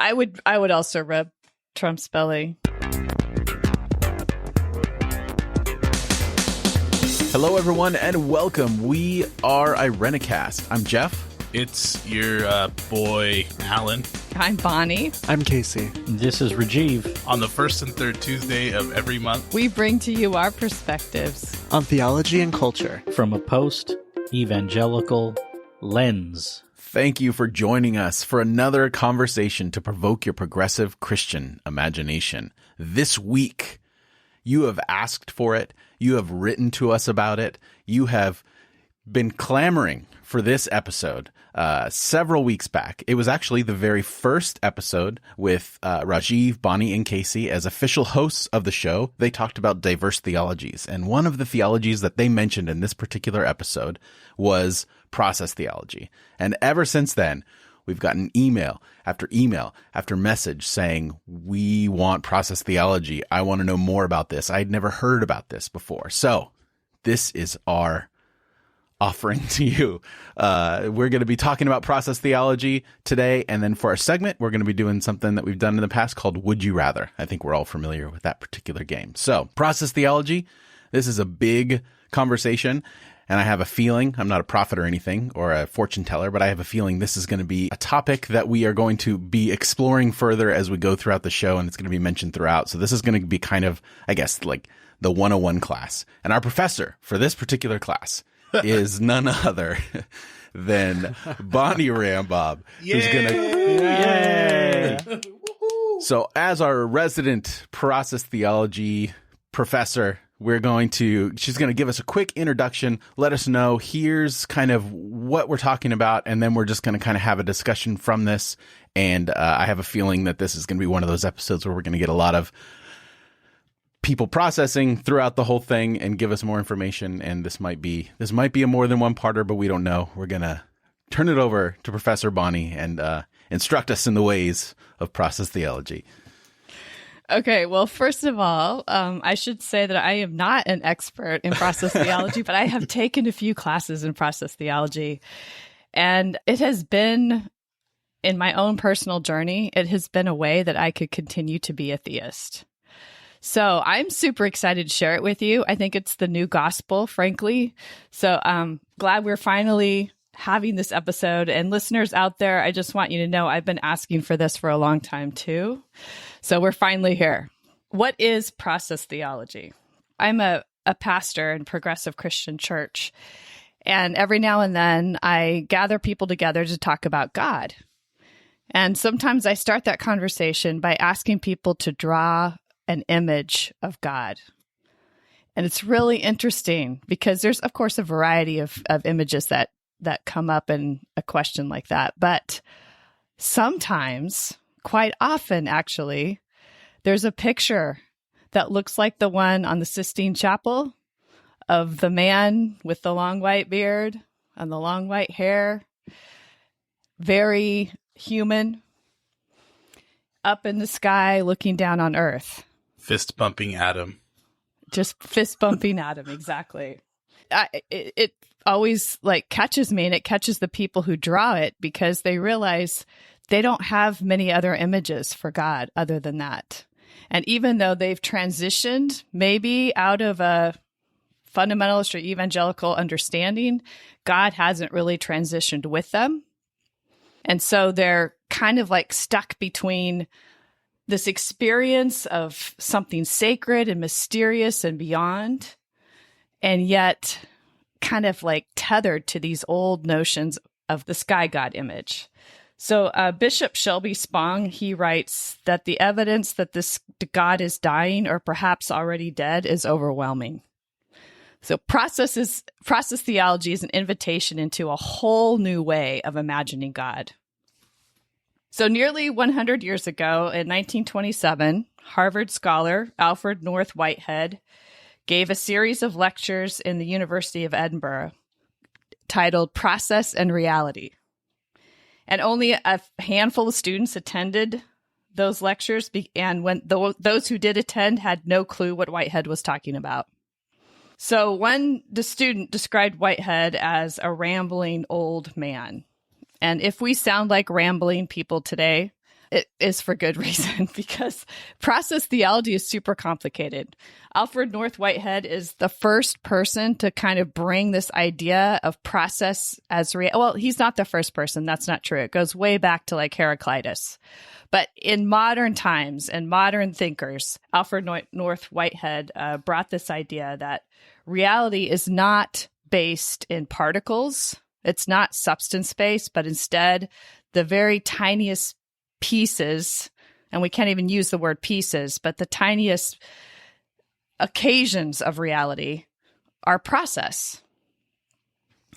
I would also rub Trump's belly. Hello, everyone, and welcome. We are Irenicast. I'm Jeff. It's your boy, Alan. I'm Bonnie. I'm Casey. This is Rajiv. On the first and third Tuesday of every month, we bring to you our perspectives on theology and culture from a post-evangelical lens. Thank you for joining us for another conversation to provoke your progressive Christian imagination. This week, you have asked for it. You have written to us about it. You have been clamoring for this episode several weeks back. It was actually the very first episode with Rajiv, Bonnie, and Casey as official hosts of the show. They talked about diverse theologies, and one of the theologies that they mentioned in this particular episode was process theology. And ever since then, we've gotten email after message saying, we want process theology. I want to know more about this. I'd never heard about this before. So this is our offering to you. We're going to be talking about process theology today. And then for our segment, we're going to be doing something that we've done in the past called Would You Rather? I think we're all familiar with that particular game. So process theology, this is a big conversation. And I have a feeling, I'm not a prophet or anything or a fortune teller, but I have a feeling this is going to be a topic that we are going to be exploring further as we go throughout the show. And it's going to be mentioned throughout. So this is going to be kind of, I guess, like the 101 class. And our professor for this particular class is none other than Bonnie Rambob, who's Yay! So as our resident process theology professor, she's going to give us a quick introduction, let us know here's kind of what we're talking about, and then we're just going to kind of have a discussion from this. And I have a feeling that this is going to be one of those episodes where we're going to get a lot of people processing throughout the whole thing and give us more information. And this might be a more than one parter, but we don't know. We're going to turn it over to Professor Bonnie and instruct us in the ways of process theology. Okay, well, first of all, I should say that I am not an expert in process theology, but I have taken a few classes in process theology. And it has been, in my own personal journey, it has been a way that I could continue to be a theist. So I'm super excited to share it with you. I think it's the new gospel, frankly. So I'm glad we're finally having this episode. And listeners out there, I just want you to know I've been asking for this for a long time too. So we're finally here. What is process theology? I'm a pastor in Progressive Christian Church. And every now and then I gather people together to talk about God. And sometimes I start that conversation by asking people to draw an image of God. And it's really interesting because there's, of course, a variety of images that come up in a question like that. But sometimes, quite often actually, there's a picture that looks like the one on the Sistine Chapel of the man with the long white beard and the long white hair, very human, up in the sky looking down on earth. Fist bumping Adam. Just fist bumping Adam, exactly. It always catches me, and it catches the people who draw it because they realize they don't have many other images for God other than that. And even though they've transitioned maybe out of a fundamentalist or evangelical understanding, God hasn't really transitioned with them. And so they're kind of stuck between this experience of something sacred and mysterious and beyond, and yet kind of tethered to these old notions of the sky god image. So Bishop Shelby Spong, he writes that the evidence that this God is dying or perhaps already dead is overwhelming. So process theology is an invitation into a whole new way of imagining God. So nearly 100 years ago, in 1927, Harvard scholar Alfred North Whitehead gave a series of lectures in the University of Edinburgh titled Process and Reality. And only a handful of students attended those lectures, and those who did attend had no clue what Whitehead was talking about. So the student described Whitehead as a rambling old man. And if we sound like rambling people today, It is for good reason, because process theology is super complicated. Alfred North Whitehead is the first person to kind of bring this idea of process as real. Well, he's not the first person. That's not true. It goes way back to like Heraclitus. But in modern times and modern thinkers, Alfred North Whitehead brought this idea that reality is not based in particles. It's not substance-based, but instead the very tiniest pieces, and we can't even use the word pieces, but the tiniest occasions of reality are process.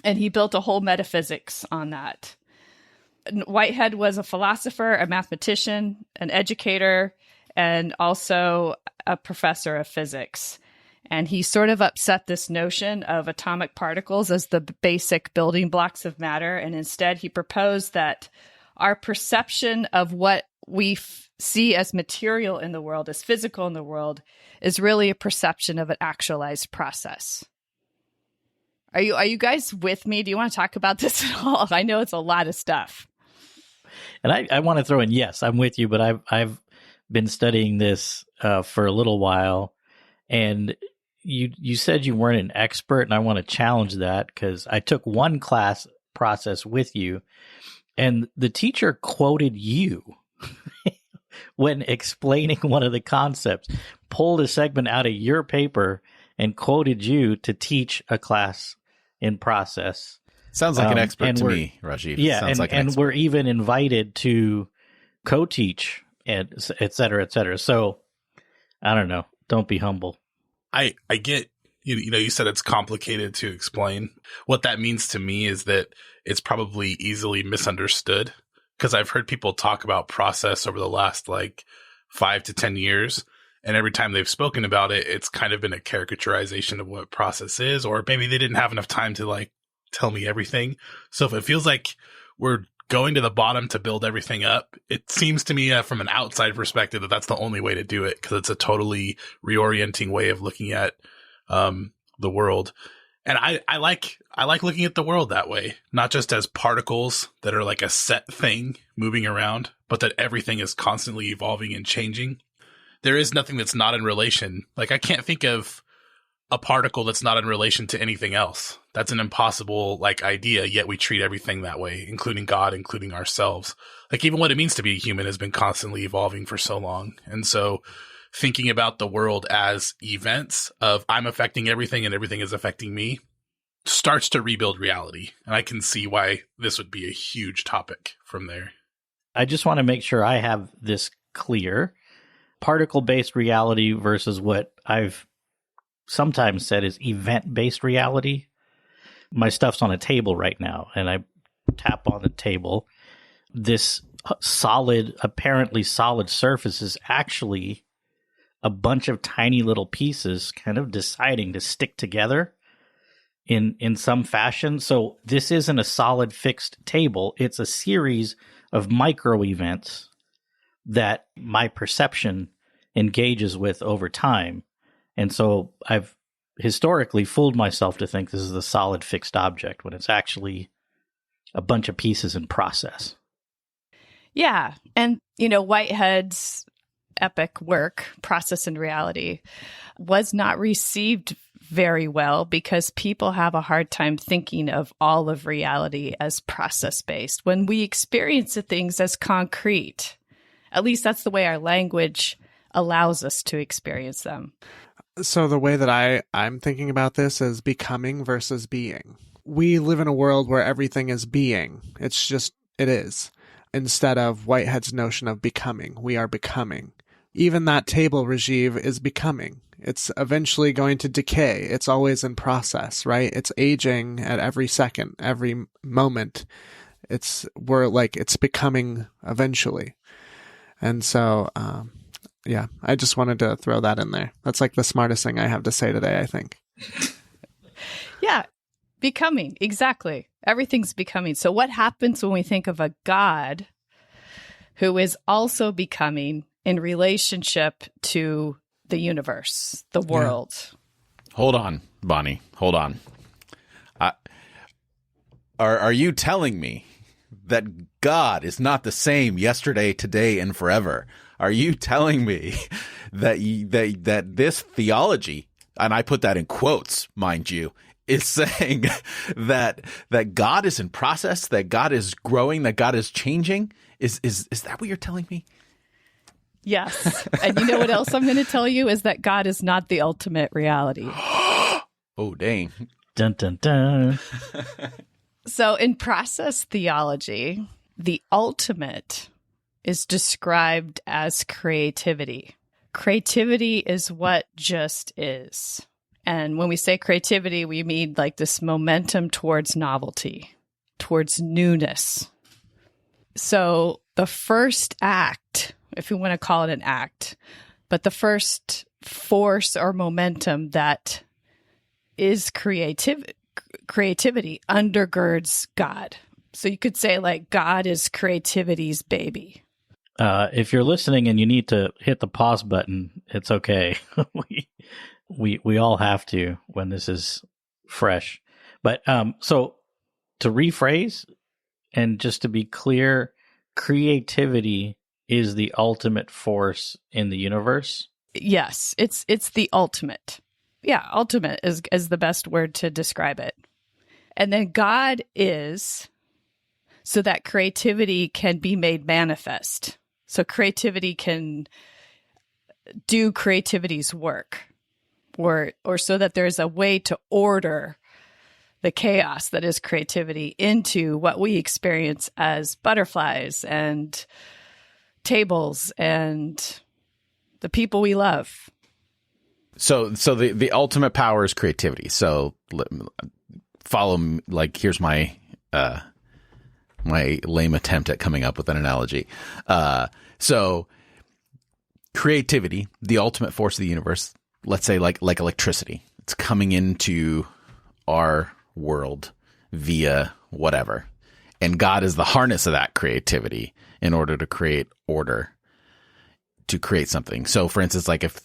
And he built a whole metaphysics on that. Whitehead was a philosopher, a mathematician, an educator, and also a professor of physics. And he sort of upset this notion of atomic particles as the basic building blocks of matter. And instead, he proposed that our perception of what we see as material in the world, as physical in the world, is really a perception of an actualized process. Are you guys with me? Do you want to talk about this at all? I know it's a lot of stuff. And I want to throw in, yes, I'm with you, but I've been studying this for a little while, and you said you weren't an expert, and I want to challenge that because I took one class process with you, and the teacher quoted you when explaining one of the concepts, pulled a segment out of your paper and quoted you to teach a class in process. Sounds like an expert to me, Rajiv. Yeah, Sounds like and we're even invited to co-teach, and et cetera, et cetera. So, I don't know. Don't be humble. I get, you said it's complicated to explain. What that means to me is that it's probably easily misunderstood, because I've heard people talk about process over the last 5 to 10 years. And every time they've spoken about it, it's kind of been a caricaturization of what process is, or maybe they didn't have enough time to tell me everything. So if it feels like we're going to the bottom to build everything up, it seems to me from an outside perspective that that's the only way to do it, because it's a totally reorienting way of looking at the world. And I like looking at the world that way, not just as particles that are like a set thing moving around, but that everything is constantly evolving and changing. There is nothing that's not in relation. I can't think of a particle that's not in relation to anything else. That's an impossible idea, yet we treat everything that way, including God, including ourselves. Even what it means to be a human has been constantly evolving for so long. And so thinking about the world as events of I'm affecting everything and everything is affecting me starts to rebuild reality. And I can see why this would be a huge topic from there. I just want to make sure I have this clear. Particle-based reality versus what I've sometimes said is event-based reality. My stuff's on a table right now, and I tap on the table. This apparently solid surface is actually a bunch of tiny little pieces kind of deciding to stick together in some fashion. So this isn't a solid fixed table. It's a series of micro events that my perception engages with over time. And so I've historically fooled myself to think this is a solid fixed object when it's actually a bunch of pieces in process. Yeah. And, Whitehead's epic work, Process and Reality, was not received very well because people have a hard time thinking of all of reality as process-based when we experience the things as concrete. At least that's the way our language allows us to experience them. So the way that I'm thinking about this is becoming versus being. We live in a world where everything is being. It is. Instead of Whitehead's notion of becoming. We are becoming. Even that table, Rajiv, is becoming. It's eventually going to decay. It's always in process, right? It's aging at every second, every moment. It's becoming eventually. And so, yeah, I just wanted to throw that in there. That's the smartest thing I have to say today, I think. Yeah, becoming. Exactly. Everything's becoming. So what happens when we think of a God who is also becoming in relationship to the universe, the world? Yeah. Hold on, Bonnie. Hold on. Are you telling me that God is not the same yesterday, today, and forever, are you telling me that that this theology, and I put that in quotes, mind you, is saying that God is in process, that God is growing, that God is changing? Is that what you're telling me? Yes. And you know what else I'm going to tell you is that God is not the ultimate reality. Oh, dang. Dun, dun, dun. So in process theology, the ultimate is described as creativity. Creativity is what just is. And when we say creativity, we mean like this momentum towards novelty, towards newness. So the first act, if you want to call it an act, but the first force or momentum that is creativity undergirds God. So you could say like God is creativity's baby. If you're listening and you need to hit the pause button, it's okay. we all have to when this is fresh. But so to rephrase and just to be clear, creativity is the ultimate force in the universe. Yes, it's the ultimate. Yeah, ultimate is the best word to describe it. And then God is so that creativity can be made manifest. So creativity can do creativity's work, or so that there's a way to order the chaos that is creativity into what we experience as butterflies and tables and the people we love. So the ultimate power is creativity. So follow me, like here's my my lame attempt at coming up with an analogy. So creativity, the ultimate force of the universe, let's say like electricity, it's coming into our world via whatever. And God is the harness of that creativity in order to create order, to create something. So for instance, like if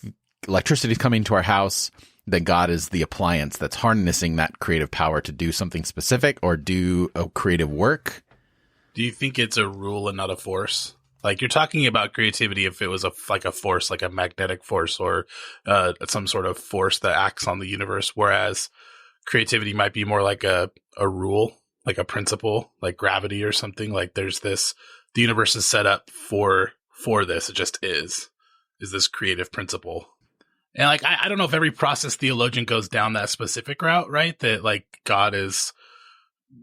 electricity is coming to our house, then God is the appliance that's harnessing that creative power to do something specific or do a creative work. Do you think it's a rule and not a force? Like you're talking about creativity if it was a force, like a magnetic force or some sort of force that acts on the universe, whereas creativity might be more like a rule, like a principle, like gravity or something. Like there's this, the universe is set up for this. It just is this creative principle. And like, I don't know if every process theologian goes down that specific route, right? That like God is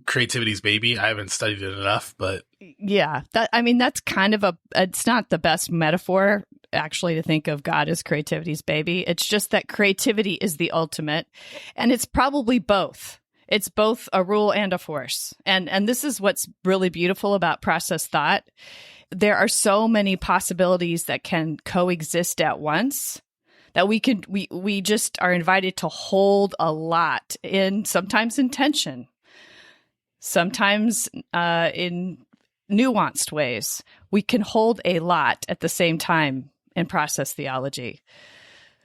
creativity's baby. I haven't studied it enough, but yeah, that's kind of it's not the best metaphor actually to think of God as creativity's baby. It's just that creativity is the ultimate, and it's probably both. It's both a rule and a force. And this is what's really beautiful about process thought. There are so many possibilities that can coexist at once that we just are invited to hold a lot sometimes in tension, sometimes in nuanced ways. We can hold a lot at the same time in process theology.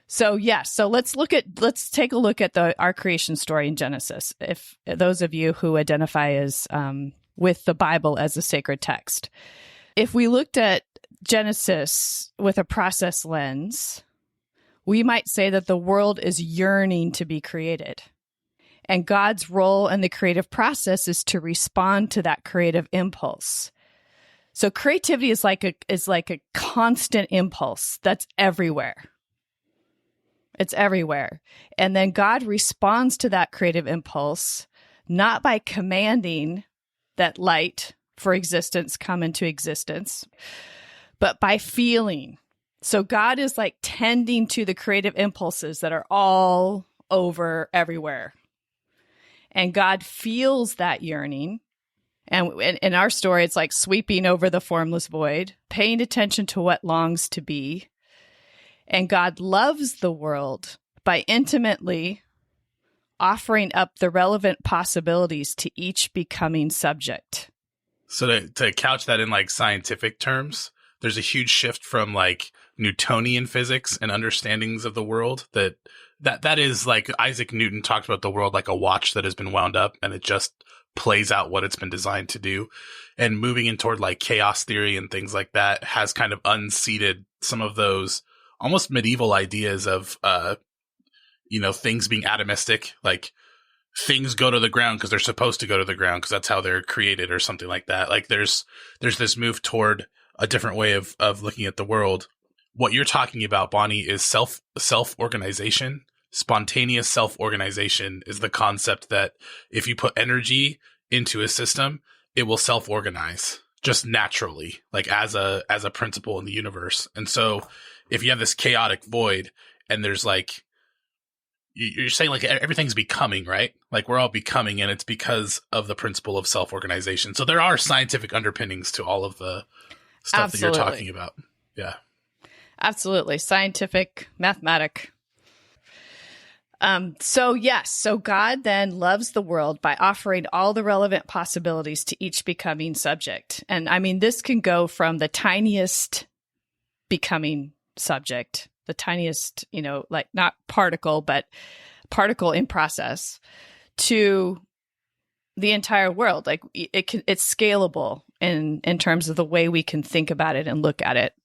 So let's take a look at our creation story in Genesis. If those of you who identify as with the Bible as a sacred text, if we looked at Genesis with a process lens, we might say that the world is yearning to be created. And God's role in the creative process is to respond to that creative impulse. So creativity is like a constant impulse that's everywhere. It's everywhere. And then God responds to that creative impulse, not by commanding that light for existence come into existence, but by feeling. So God is like tending to the creative impulses that are all over everywhere. And God feels that yearning. And in our story, it's like sweeping over the formless void, paying attention to what longs to be. And God loves the world by intimately offering up the relevant possibilities to each becoming subject. So to couch that in like scientific terms, there's a huge shift from like Newtonian physics and understandings of the world that is like Isaac Newton talked about the world like a watch that has been wound up and it just plays out what it's been designed to do. And moving in toward like chaos theory and things like that has kind of unseated some of those almost medieval ideas of, things being atomistic, like things go to the ground because they're supposed to go to the ground because that's how they're created or something like that. Like there's this move toward a different way of looking at the world. What you're talking about, Bonnie, is self-organization. Spontaneous self-organization is the concept that if you put energy into a system, it will self-organize just naturally, like as a principle in the universe. And so if you have this chaotic void and there's like, you're saying like everything's becoming, right? Like we're all becoming, and it's because of the principle of self-organization. So there are scientific underpinnings to all of the stuff Absolutely. that you're talking about. Yeah. Absolutely. Scientific, mathematic. So God then loves the world by offering all the relevant possibilities to each becoming subject. And I mean, this can go from the tiniest becoming subject, the tiniest, like not particle, but particle in process, to the entire world. Like it's scalable in terms of the way we can think about it and look at it.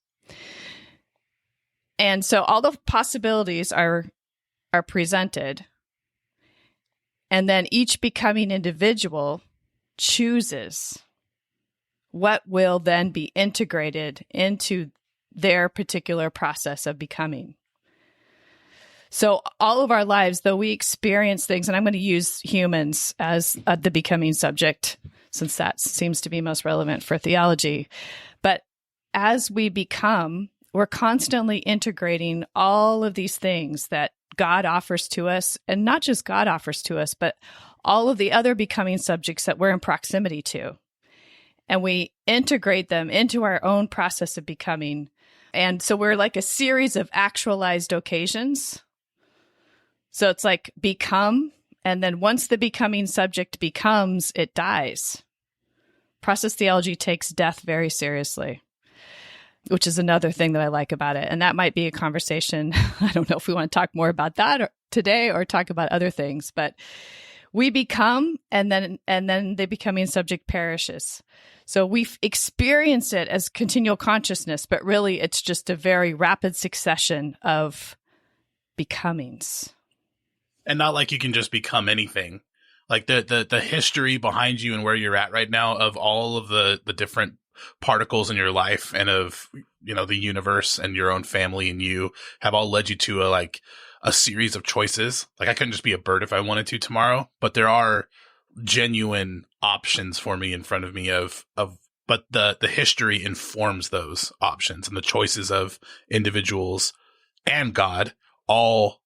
And so all the possibilities are presented, and then each becoming individual chooses what will then be integrated into their particular process of becoming. So all of our lives, though we experience things, and I'm going to use humans as the becoming subject, since that seems to be most relevant for theology, but as we become, we're constantly integrating all of these things that God offers to us, and not just God offers to us, but all of the other becoming subjects that we're in proximity to. And we integrate them into our own process of becoming. And so we're like a series of actualized occasions. So it's like become, and then once the becoming subject becomes, it dies. Process theology takes death very seriously, which is another thing that I like about it. And that might be a conversation. I don't know if we want to talk more about that today or talk about other things, but we become, and then the becoming subject perishes. So we experience it as continual consciousness, but really it's just a very rapid succession of becomings. And not like you can just become anything. Like the history behind you and where you're at right now of all of the different particles in your life and of, the universe and your own family and you have all led you to a series of choices. Like I couldn't just be a bird if I wanted to tomorrow, but there are genuine options for me in front of me but the history informs those options, and the choices of individuals and God all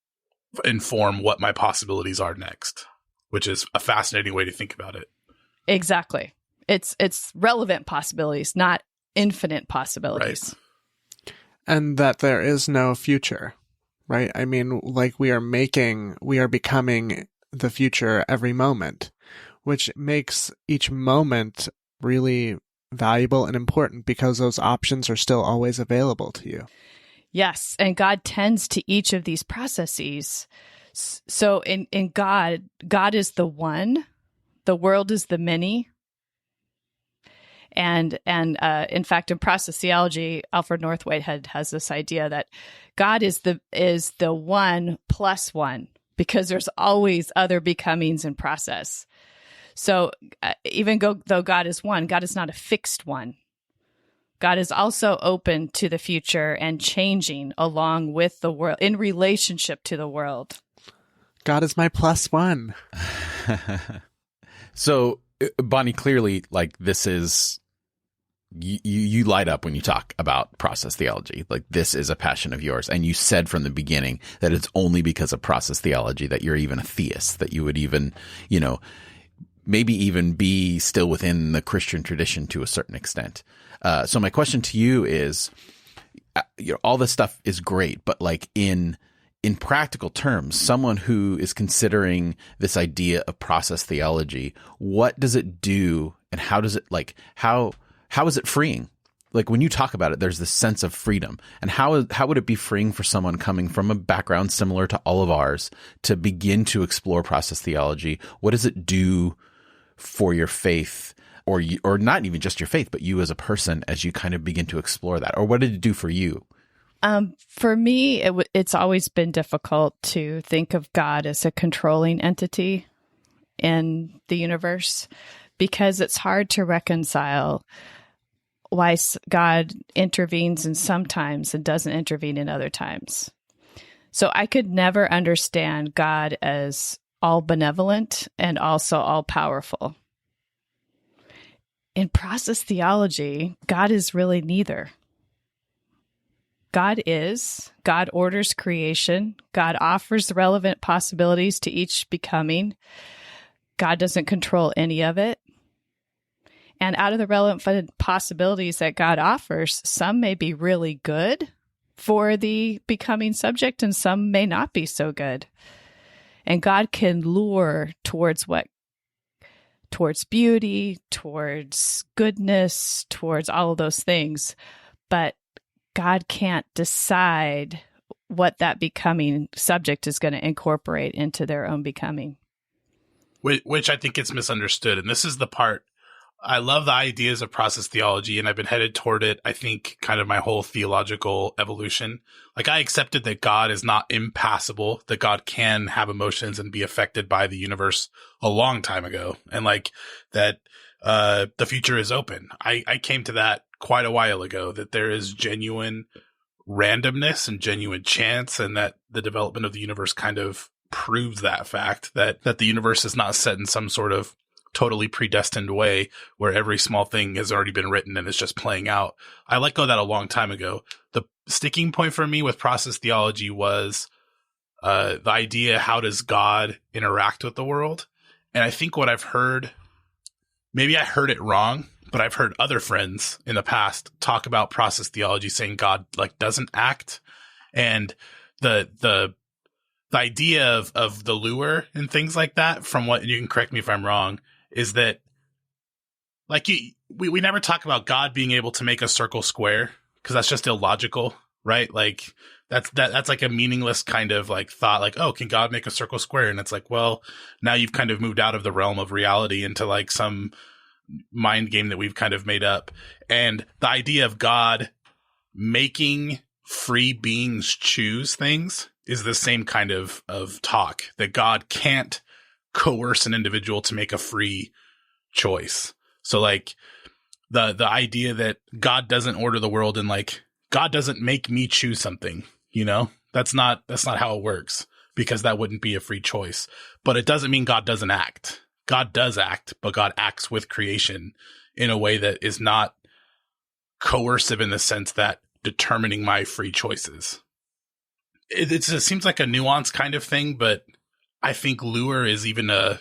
inform what my possibilities are next, which is a fascinating way to think about it. Exactly. It's relevant possibilities, not infinite possibilities. Right. And that there is no future, right? I mean, like we are becoming the future every moment, which makes each moment really valuable and important because those options are still always available to you. Yes. And God tends to each of these processes. So in God is the one, the world is the many. And in fact, in Process Theology, Alfred North Whitehead has this idea that God is the one plus one, because there's always other becomings in process. So even though God is one, God is not a fixed one. God is also open to the future and changing along with the world, in relationship to the world. God is my plus one. So, Bonnie, clearly, like this is, you light up when you talk about process theology. Like this is a passion of yours. And you said from the beginning that it's only because of process theology that you're even a theist, that you would even, maybe even be still within the Christian tradition to a certain extent. So my question to you is, all this stuff is great, but like in practical terms, someone who is considering this idea of process theology, what does it do, and how does it how is it freeing? Like when you talk about it, there's this sense of freedom, and how would it be freeing for someone coming from a background similar to all of ours to begin to explore process theology? What does it do for your faith, or not even just your faith, but you as a person as you kind of begin to explore that? Or what did it do for you? For me, it's always been difficult to think of God as a controlling entity in the universe, because it's hard to reconcile why God intervenes in some times and doesn't intervene in other times. So I could never understand God as all benevolent and also all powerful. In process theology, God is really neither. God orders creation, God offers the relevant possibilities to each becoming. God doesn't control any of it. And out of the relevant possibilities that God offers, some may be really good for the becoming subject, and some may not be so good. And God can lure towards beauty, towards goodness, towards all of those things. But God can't decide what that becoming subject is going to incorporate into their own becoming. Which I think it's misunderstood. And this is the part. I love the ideas of process theology, and I've been headed toward it, I think, kind of my whole theological evolution. Like, I accepted that God is not impassible, that God can have emotions and be affected by the universe a long time ago, and like that the future is open. I came to that quite a while ago, that there is genuine randomness and genuine chance, and that the development of the universe kind of proves that fact, that the universe is not set in some sort of totally predestined way where every small thing has already been written and it's just playing out. I let go of that a long time ago. The sticking point for me with process theology was the idea, how does God interact with the world? And I think what I've heard, maybe I heard it wrong, but I've heard other friends in the past talk about process theology saying God like doesn't act. And the idea of the lure and things like that, from what, you can correct me if I'm wrong, is that like we never talk about God being able to make a circle square, because that's just illogical, right? Like that's like a meaningless kind of like thought, like, oh, can God make a circle square? And it's like, well, now you've kind of moved out of the realm of reality into like some mind game that we've kind of made up. And the idea of God making free beings choose things is the same kind of talk, that God can't coerce an individual to make a free choice. So like the idea that God doesn't order the world, and like God doesn't make me choose something, you know, that's not how it works, because that wouldn't be a free choice. But it doesn't mean God doesn't act. God does act, but God acts with creation in a way that is not coercive in the sense that determining my free choices. It seems like a nuanced kind of thing, but I think lure is even a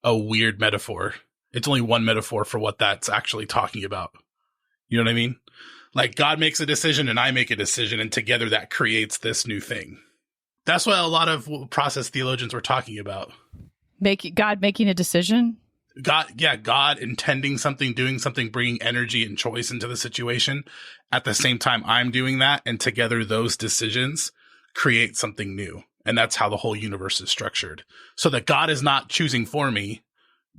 weird metaphor. It's only one metaphor for what that's actually talking about. You know what I mean? Like God makes a decision and I make a decision, and together that creates this new thing. That's what a lot of process theologians were talking about. God making a decision? God intending something, doing something, bringing energy and choice into the situation. At the same time, I'm doing that, and together those decisions create something new. And that's how the whole universe is structured. So that God is not choosing for me.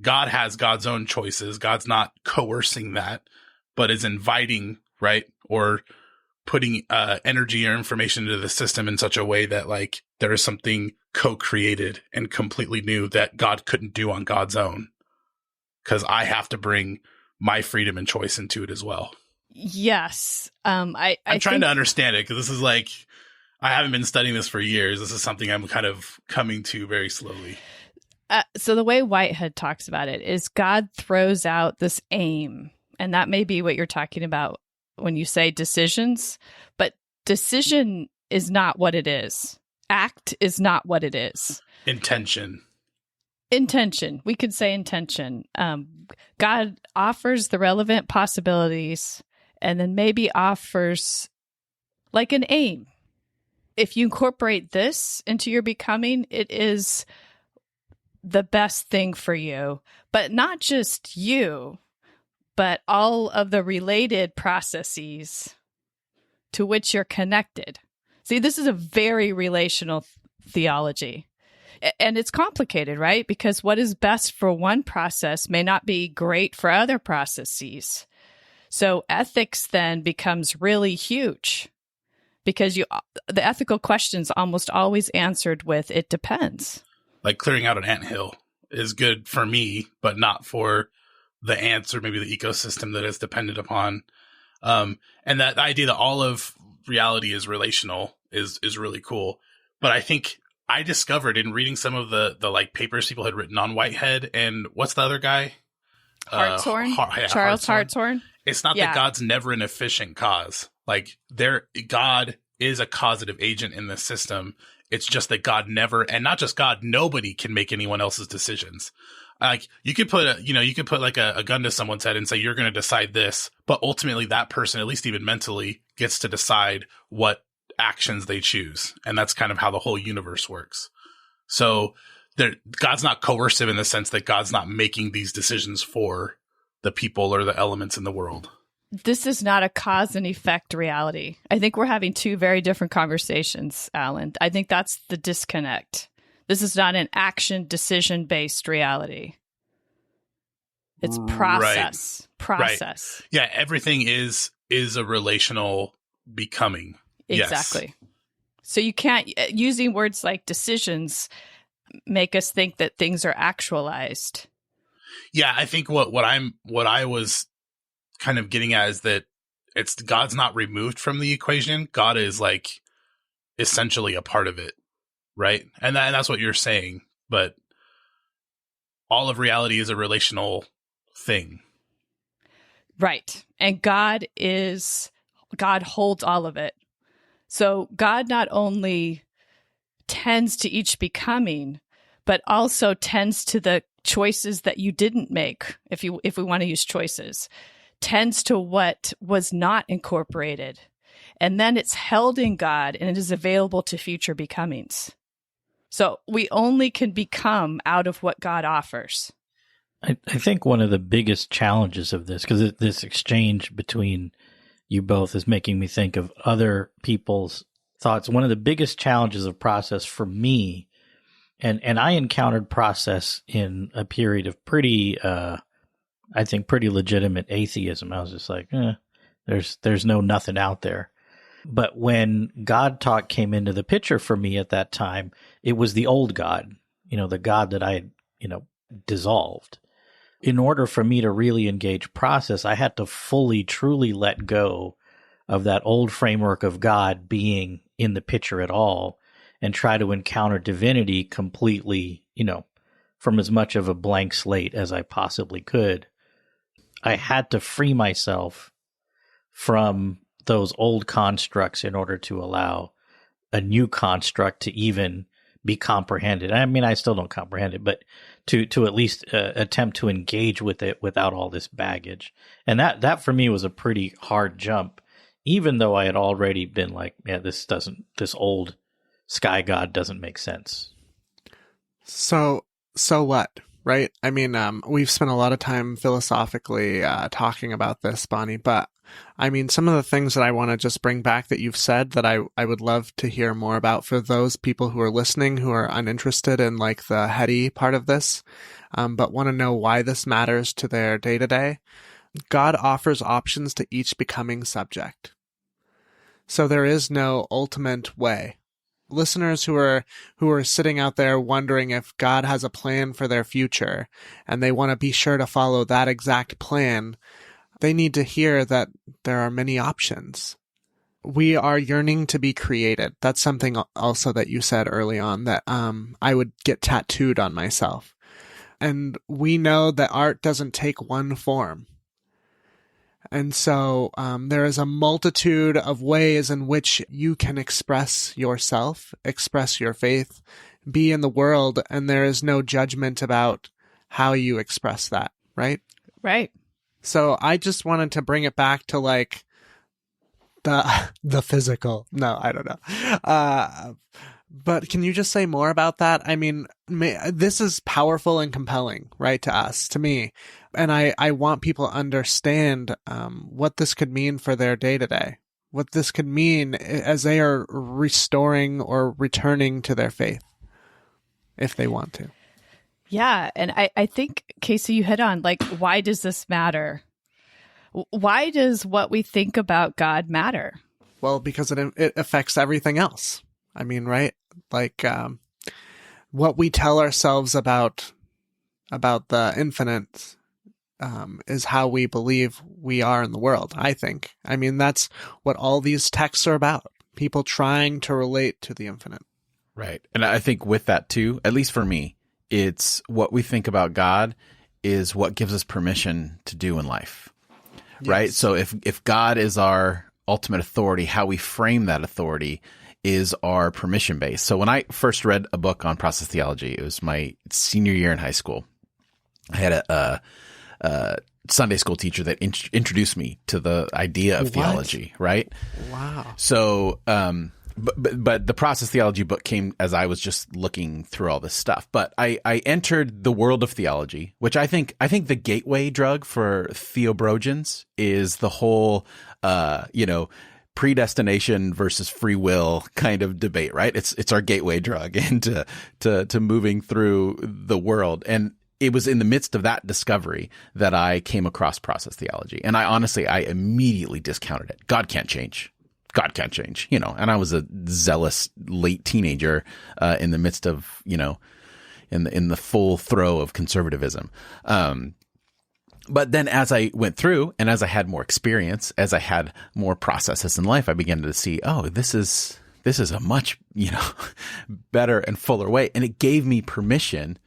God has God's own choices. God's not coercing that, but is inviting, right? Or putting energy or information into the system in such a way that like there is something co-created and completely new that God couldn't do on God's own. Because I have to bring my freedom and choice into it as well. Yes. I'm trying to understand it, because this is like, I haven't been studying this for years. This is something I'm kind of coming to very slowly. So the way Whitehead talks about it is God throws out this aim, and that may be what you're talking about when you say decisions, but decision is not what it is. Act is not what it is. Intention. We could say intention. God offers the relevant possibilities, and then maybe offers like an aim. If you incorporate this into your becoming, it is the best thing for you. But not just you, but all of the related processes to which you're connected. See, this is a very relational theology. And it's complicated, right? Because what is best for one process may not be great for other processes. So ethics then becomes really huge because the ethical questions almost always answered with, it depends. Like clearing out an anthill is good for me, but not for the ants or maybe the ecosystem that is dependent upon. And that idea that all of reality is relational is really cool. But I think I discovered in reading some of the like papers people had written on Whitehead and what's the other guy? Hartshorn? Charles Hartshorn? It's not that God's never an efficient cause. Like God is a causative agent in this system. It's just that God never, and not just God, nobody can make anyone else's decisions. Like you could put like a gun to someone's head and say, you're going to decide this, but ultimately that person, at least even mentally, gets to decide what actions they choose. And that's kind of how the whole universe works. So God's not coercive in the sense that God's not making these decisions for the people or the elements in the world. This is not a cause and effect reality. I think we're having two very different conversations, Alan. I think that's the disconnect. This is not an action decision based reality. It's process. Right. Process. Right. Yeah, everything is a relational becoming. Exactly. Yes. So you can't, using words like decisions make us think that things are actualized. Yeah, I think what I was kind of getting at is that God's not removed from the equation. God is like essentially a part of it, right? And that's what you're saying. But all of reality is a relational thing, right? And God holds all of it. So God not only tends to each becoming, but also tends to the choices that you didn't make, if we want to use choices, tends to what was not incorporated. And then it's held in God and it is available to future becomings. So we only can become out of what God offers. I think one of the biggest challenges of this, because this exchange between you both is making me think of other people's thoughts. One of the biggest challenges of process for me, and I encountered process in a period of pretty legitimate atheism. I was just like, there's nothing out there. But when God talk came into the picture for me at that time, it was the old God, the God that I had, dissolved. In order for me to really engage process, I had to fully, truly let go of that old framework of God being in the picture at all and try to encounter divinity completely, from as much of a blank slate as I possibly could. I had to free myself from those old constructs in order to allow a new construct to even be comprehended. I mean, I still don't comprehend it, but to at least attempt to engage with it without all this baggage. And that for me was a pretty hard jump, even though I had already been like, this old sky god doesn't make sense. So what? Right? I mean, we've spent a lot of time philosophically talking about this, Bonnie, but I mean, some of the things that I want to just bring back that you've said that I would love to hear more about for those people who are listening, who are uninterested in like the heady part of this, but want to know why this matters to their day-to-day. God offers options to each becoming subject. So there is no ultimate way. Listeners who are sitting out there wondering if God has a plan for their future and they want to be sure to follow that exact plan, they need to hear that there are many options. We are yearning to be created. That's something also that you said early on that I would get tattooed on myself. And we know that art doesn't take one form. And so there is a multitude of ways in which you can express yourself, express your faith, be in the world, and there is no judgment about how you express that, right? Right. So I just wanted to bring it back to like the physical. No, I don't know. But can you just say more about that? I mean, this is powerful and compelling, right, to us, to me. And I want people to understand what this could mean for their day-to-day, what this could mean as they are restoring or returning to their faith. if they want to. Yeah. And I think, Casey, you hit on, like, why does this matter? Why does what we think about God matter? Well, because it affects everything else. I mean, right? Like, what we tell ourselves about the infinite is how we believe we are in the world, I think. I mean, that's what all these texts are about. People trying to relate to the infinite. Right. And I think with that too, at least for me, it's what we think about God is what gives us permission to do in life. Yes. Right. So if God is our ultimate authority, how we frame that authority is our permission base. So when I first read a book on process theology, it was my senior year in high school. I had a Sunday school teacher that introduced me to the idea of theology, right? Wow. So, but the process theology book came as I was just looking through all this stuff. But I entered the world of theology, which I think the gateway drug for theobrogians is the whole, predestination versus free will kind of debate, right? It's our gateway drug into to moving through the world. And it was in the midst of that discovery that I came across process theology. And I immediately discounted it. God can't change. And I was a zealous late teenager, in the midst of, in the full throe of conservatism. But then as I went through and as I had more experience, as I had more processes in life, I began to see, this is a much, better and fuller way. And it gave me permission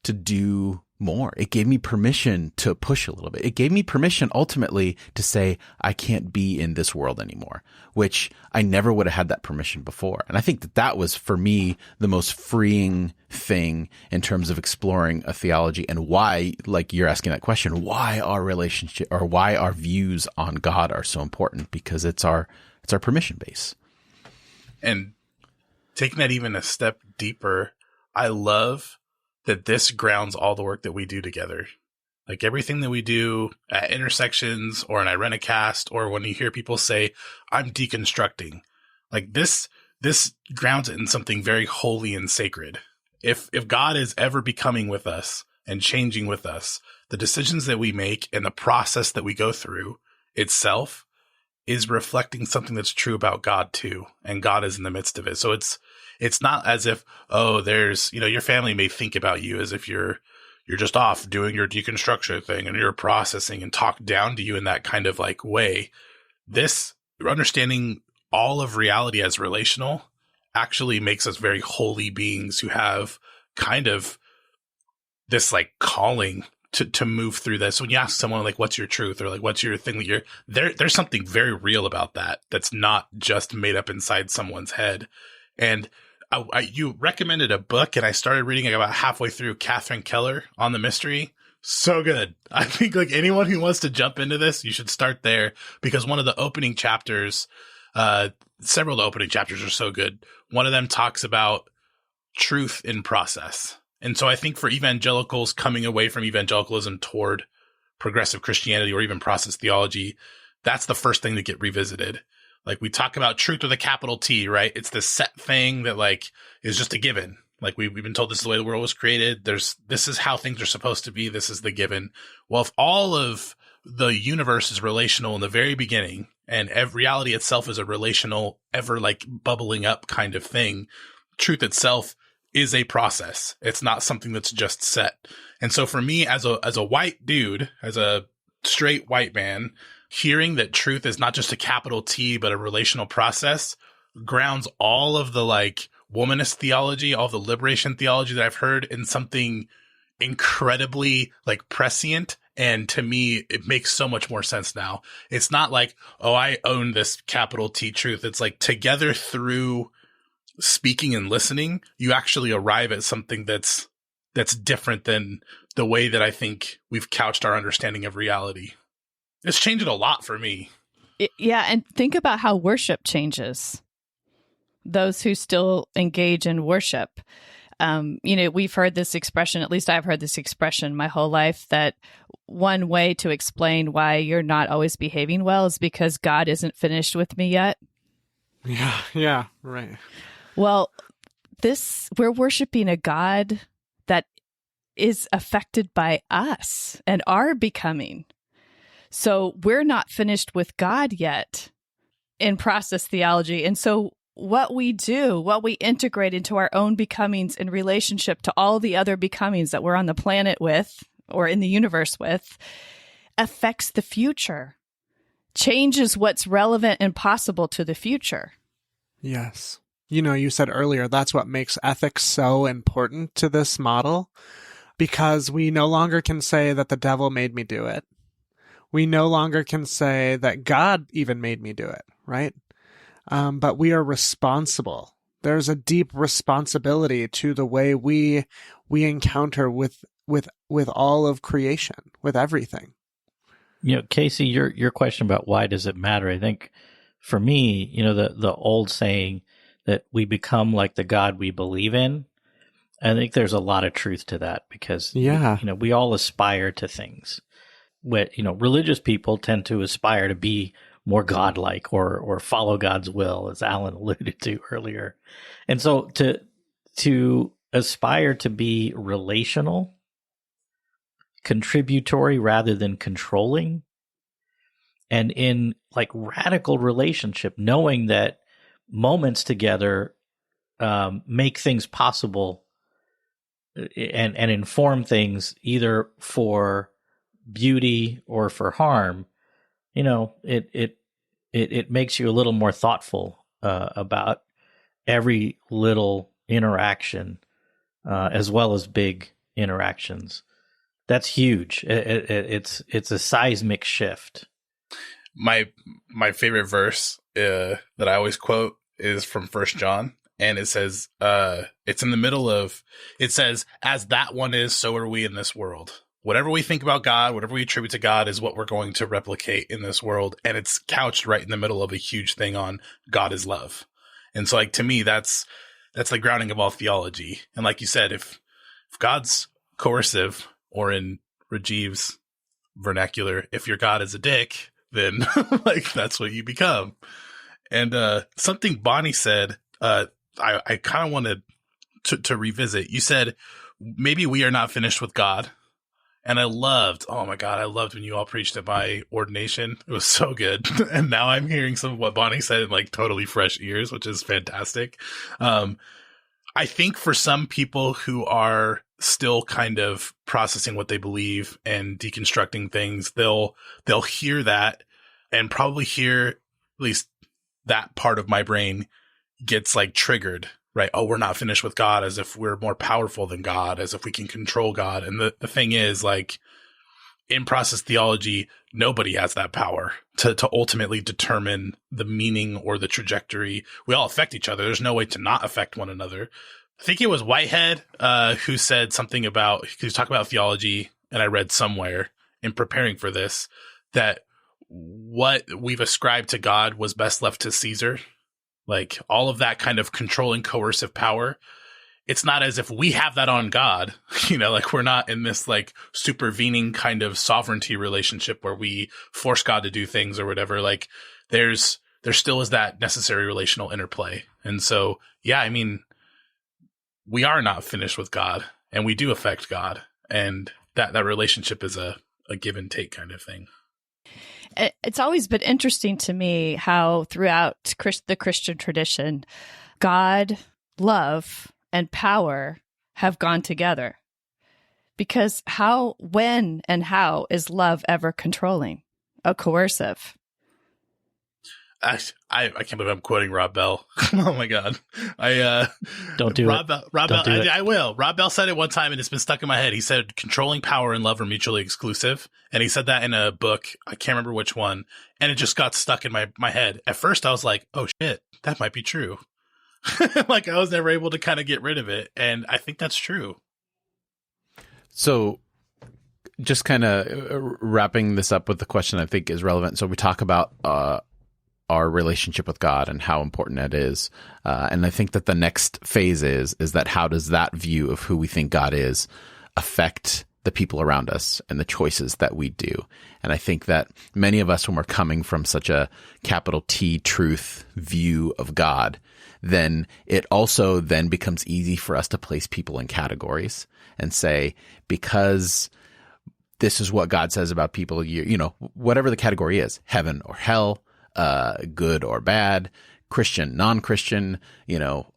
to do more. It gave me permission to push a little bit. It gave me permission ultimately to say, I can't be in this world anymore, which I never would have had that permission before. And I think that was for me the most freeing thing in terms of exploring a theology and why, like you're asking that question, why our relationship or why our views on God are so important, because it's our permission base. And taking that even a step deeper, I love that this grounds all the work that we do together. Like everything that we do at intersections or in Irenicast, or when you hear people say, I'm deconstructing, like this grounds it in something very holy and sacred. If God is ever becoming with us and changing with us, the decisions that we make and the process that we go through itself is reflecting something that's true about God too. And God is in the midst of it. So it's not as if, there's, your family may think about you as if you're just off doing your deconstruction thing and you're processing and talk down to you in that kind of like way. This understanding all of reality as relational actually makes us very holy beings who have kind of this like calling to move through this. When you ask someone like, what's your truth, or like, what's your thing that there's something very real about that's not just made up inside someone's head. And you recommended a book, and I started reading it about halfway through, Catherine Keller on the mystery. So good. I think like anyone who wants to jump into this, you should start there, because one of the opening chapters, several of the opening chapters are so good. One of them talks about truth in process. And so I think for evangelicals coming away from evangelicalism toward progressive Christianity or even process theology, that's the first thing to get revisited. Like we talk about truth with a capital T, right? It's this set thing that like is just a given. Like we've been told this is the way the world was created. This is how things are supposed to be. This is the given. Well, if all of the universe is relational in the very beginning, and reality itself is a relational, ever like bubbling up kind of thing, truth itself is a process. It's not something that's just set. And so for me as a white dude, as a straight white man, hearing that truth is not just a capital T, but a relational process grounds all of the like womanist theology, all the liberation theology that I've heard in something incredibly like prescient. And to me, it makes so much more sense now. It's not like, I own this capital T truth. It's like together through speaking and listening, you actually arrive at something that's different than the way that I think we've couched our understanding of reality. It's changed a lot for me. Yeah, and think about how worship changes. Those who still engage in worship. We've heard this expression, at least I've heard this expression my whole life, that one way to explain why you're not always behaving well is because God isn't finished with me yet. Yeah, right. Well, we're worshiping a God that is affected by us and our becoming. So we're not finished with God yet in process theology. And so what we do, what we integrate into our own becomings in relationship to all the other becomings that we're on the planet with or in the universe with, affects the future, changes what's relevant and possible to the future. Yes. You said earlier, that's what makes ethics so important to this model, because we no longer can say that the devil made me do it. We no longer can say that God even made me do it, right? But we are responsible. There's a deep responsibility to the way we encounter with all of creation, with everything. Casey, your question about why does it matter? I think for me, the old saying that we become like the God we believe in, I think there's a lot of truth to that, because we all aspire to things. Religious people tend to aspire to be more godlike or follow God's will, as Alan alluded to earlier. And so to aspire to be relational, contributory rather than controlling, and in like radical relationship, knowing that moments together make things possible and inform things either for beauty or for harm, it makes you a little more thoughtful about every little interaction, as well as big interactions. That's huge. It's a seismic shift. My favorite verse that I always quote is from 1 John, and it says, it's in the middle of, it says, as that one is, so are we in this world. Whatever we think about God, whatever we attribute to God is what we're going to replicate in this world. And it's couched right in the middle of a huge thing on God is love. And so to me, that's the grounding of all theology. And like you said, if God's coercive, or in Rajiv's vernacular, if your God is a dick, then that's what you become. And something Bonnie said, I kind of wanted to revisit. You said, maybe we are not finished with God. And I loved when you all preached at my ordination. It was so good. And now I'm hearing some of what Bonnie said in totally fresh ears, which is fantastic. I think for some people who are still kind of processing what they believe and deconstructing things, they'll hear that and probably hear, at least that part of my brain gets triggered, right? Oh, we're not finished with God, as if we're more powerful than God, as if we can control God. And the thing is, in process theology, nobody has that power to ultimately determine the meaning or the trajectory. We all affect each other. There's no way to not affect one another. I think it was Whitehead who said something about, he was talking about theology, and I read somewhere in preparing for this that what we've ascribed to God was best left to Caesar. All of that kind of controlling, coercive power, it's not as if we have that on God, we're not in this supervening kind of sovereignty relationship where we force God to do things or whatever. There still is that necessary relational interplay. And so, we are not finished with God, and we do affect God, and that relationship is a give and take kind of thing. It's always been interesting to me how throughout the Christian tradition, God, love, and power have gone together. Because when and how is love ever controlling or coercive? I can't believe I'm quoting Rob Bell. Oh my God. Don't do Rob it. Rob Don't Bell, do it. I will. Rob Bell said it one time and it's been stuck in my head. He said controlling power and love are mutually exclusive. And he said that in a book. I can't remember which one. And it just got stuck in my head. At first I was like, oh shit, that might be true. I was never able to kind of get rid of it. And I think that's true. So just kind of wrapping this up with the question I think is relevant. So we talk about our relationship with God and how important that is. And I think that the next phase is that how does that view of who we think God is affect the people around us and the choices that we do. And I think that many of us, when we're coming from such a capital T truth view of God, then it also then becomes easy for us to place people in categories and say, because this is what God says about people, you know, whatever the category is, heaven or hell, good or bad, Christian, non-Christian, you know,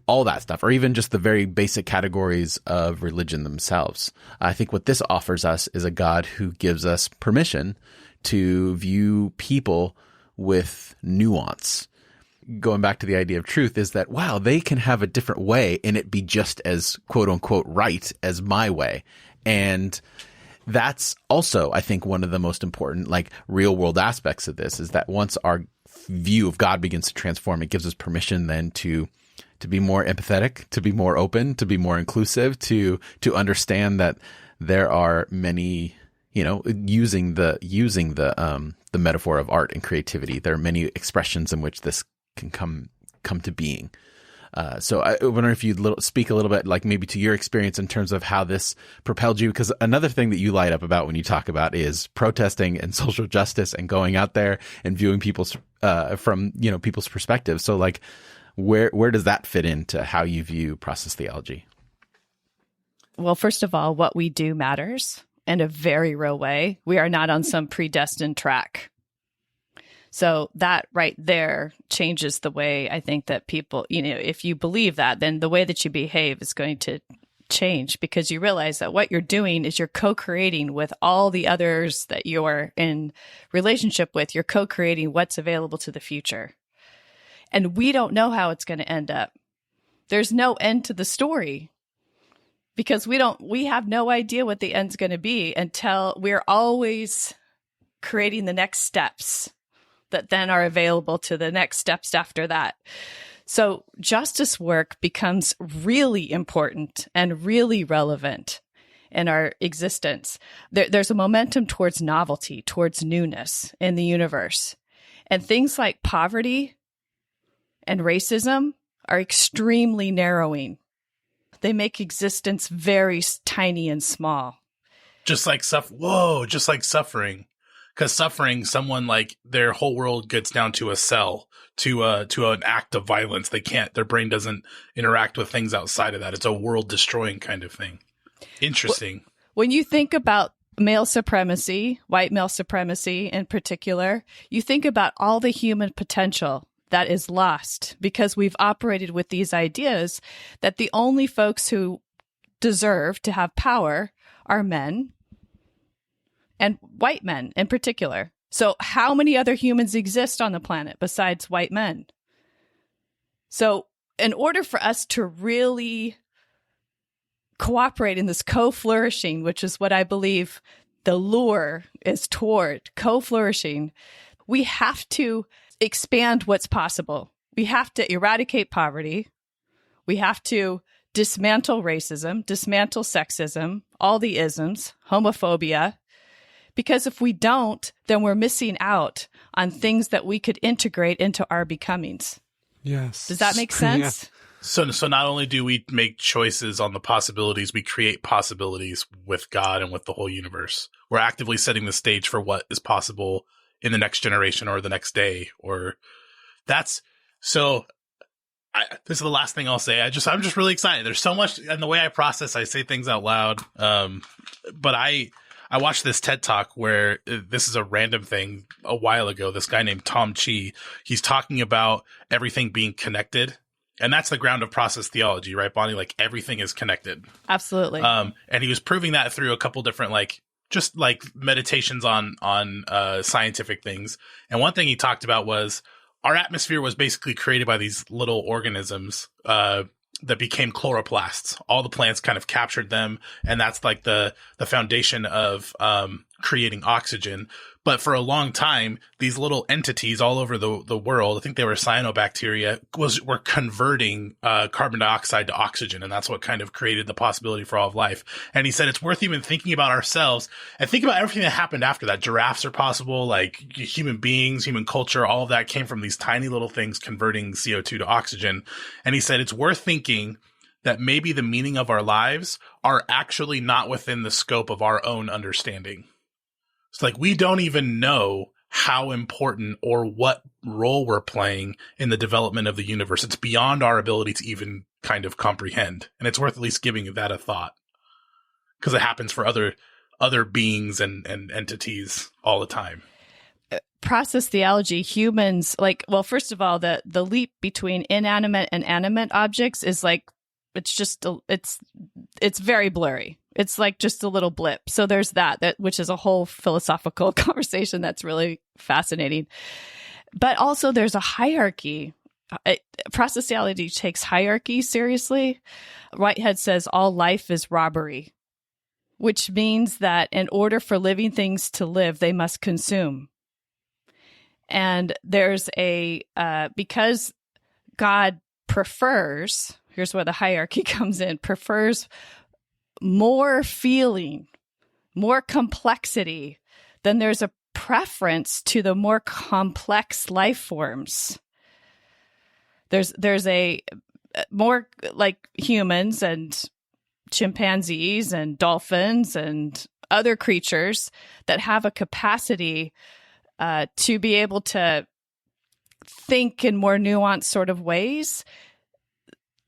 all that stuff, or even just the very basic categories of religion themselves. I think what this offers us is a God who gives us permission to view people with nuance. Going back to the idea of truth is that, wow, they can have a different way and it be just as quote unquote right as my way. And that's also, I think, one of the most important, like, real world aspects of this is that once our view of God begins to transform, it gives us permission then to be more empathetic, to be more open, to be more inclusive, to understand that there are many, you know, using the metaphor of art and creativity, there are many expressions in which this can come to being. So I wonder if you'd speak a little bit, like, maybe to your experience in terms of how this propelled you, because another thing that you light up about when you talk about is protesting and social justice and going out there and viewing people's from, you know, people's perspectives. So, like, where does that fit into how you view process theology? Well, first of all, what we do matters in a very real way. We are not on some predestined track. So that right there changes the way I think that people, you know, if you believe that, then the way that you behave is going to change, because you realize that what you're doing is you're co-creating with all the others that you're in relationship with. You're co-creating what's available to the future. And we don't know how it's going to end up. There's no end to the story, because we have no idea what the end's going to be until we're always creating the next steps that then are available to the next steps after that. So justice work becomes really important and really relevant in our existence. There's a momentum towards novelty, towards newness in the universe. And things like poverty and racism are extremely narrowing. They make existence very tiny and small. Just like suffering. Because suffering, someone, like, their whole world gets down to a cell, to an act of violence. Their brain doesn't interact with things outside of that. It's a world destroying kind of thing. Interesting. When you think about male supremacy, white male supremacy in particular, you think about all the human potential that is lost because we've operated with these ideas that the only folks who deserve to have power are men, and white men in particular. So how many other humans exist on the planet besides white men? So in order for us to really cooperate in this co-flourishing, which is what I believe the lure is toward, co-flourishing, we have to expand what's possible. We have to eradicate poverty. We have to dismantle racism, dismantle sexism, all the isms, homophobia. Because if we don't, then we're missing out on things that we could integrate into our becomings. Yes. Does that make sense? Yeah. So not only do we make choices on the possibilities, we create possibilities with God and with the whole universe. We're actively setting the stage for what is possible in the next generation or the next day. This is the last thing I'll say. I'm just really excited. There's so much, and the way I process, I say things out loud. But I watched this TED Talk where this is a random thing a while ago. This guy named Tom Chi, he's talking about everything being connected. And that's the ground of process theology, right, Bonnie? Like, everything is connected. Absolutely. And he was proving that through a couple different, just meditations on scientific things. And one thing he talked about was our atmosphere was basically created by these little organisms, that became chloroplasts. All the plants kind of captured them, and that's like the foundation of creating oxygen. But for a long time, these little entities all over the world, I think they were cyanobacteria, were converting carbon dioxide to oxygen, and that's what kind of created the possibility for all of life. And he said it's worth even thinking about ourselves and think about everything that happened after that. Giraffes are possible, like human beings, human culture, all of that came from these tiny little things converting CO2 to oxygen. And he said it's worth thinking that maybe the meaning of our lives are actually not within the scope of our own understanding. It's like we don't even know how important or what role we're playing in the development of the universe. It's beyond our ability to even kind of comprehend. And it's worth at least giving that a thought, because it happens for other beings and entities all the time. Process theology, humans, like, well, first of all, the leap between inanimate and animate objects is like, it's very blurry. It's like just a little blip. So there's that which is a whole philosophical conversation that's really fascinating. But also there's a hierarchy. Process theology takes hierarchy seriously. Whitehead says all life is robbery, which means that in order for living things to live, they must consume. And there's because God prefers, here's where the hierarchy comes in, prefers more feeling, more complexity, then there's a preference to the more complex life forms. There's a more like humans and chimpanzees and dolphins and other creatures that have a capacity to be able to think in more nuanced sort of ways.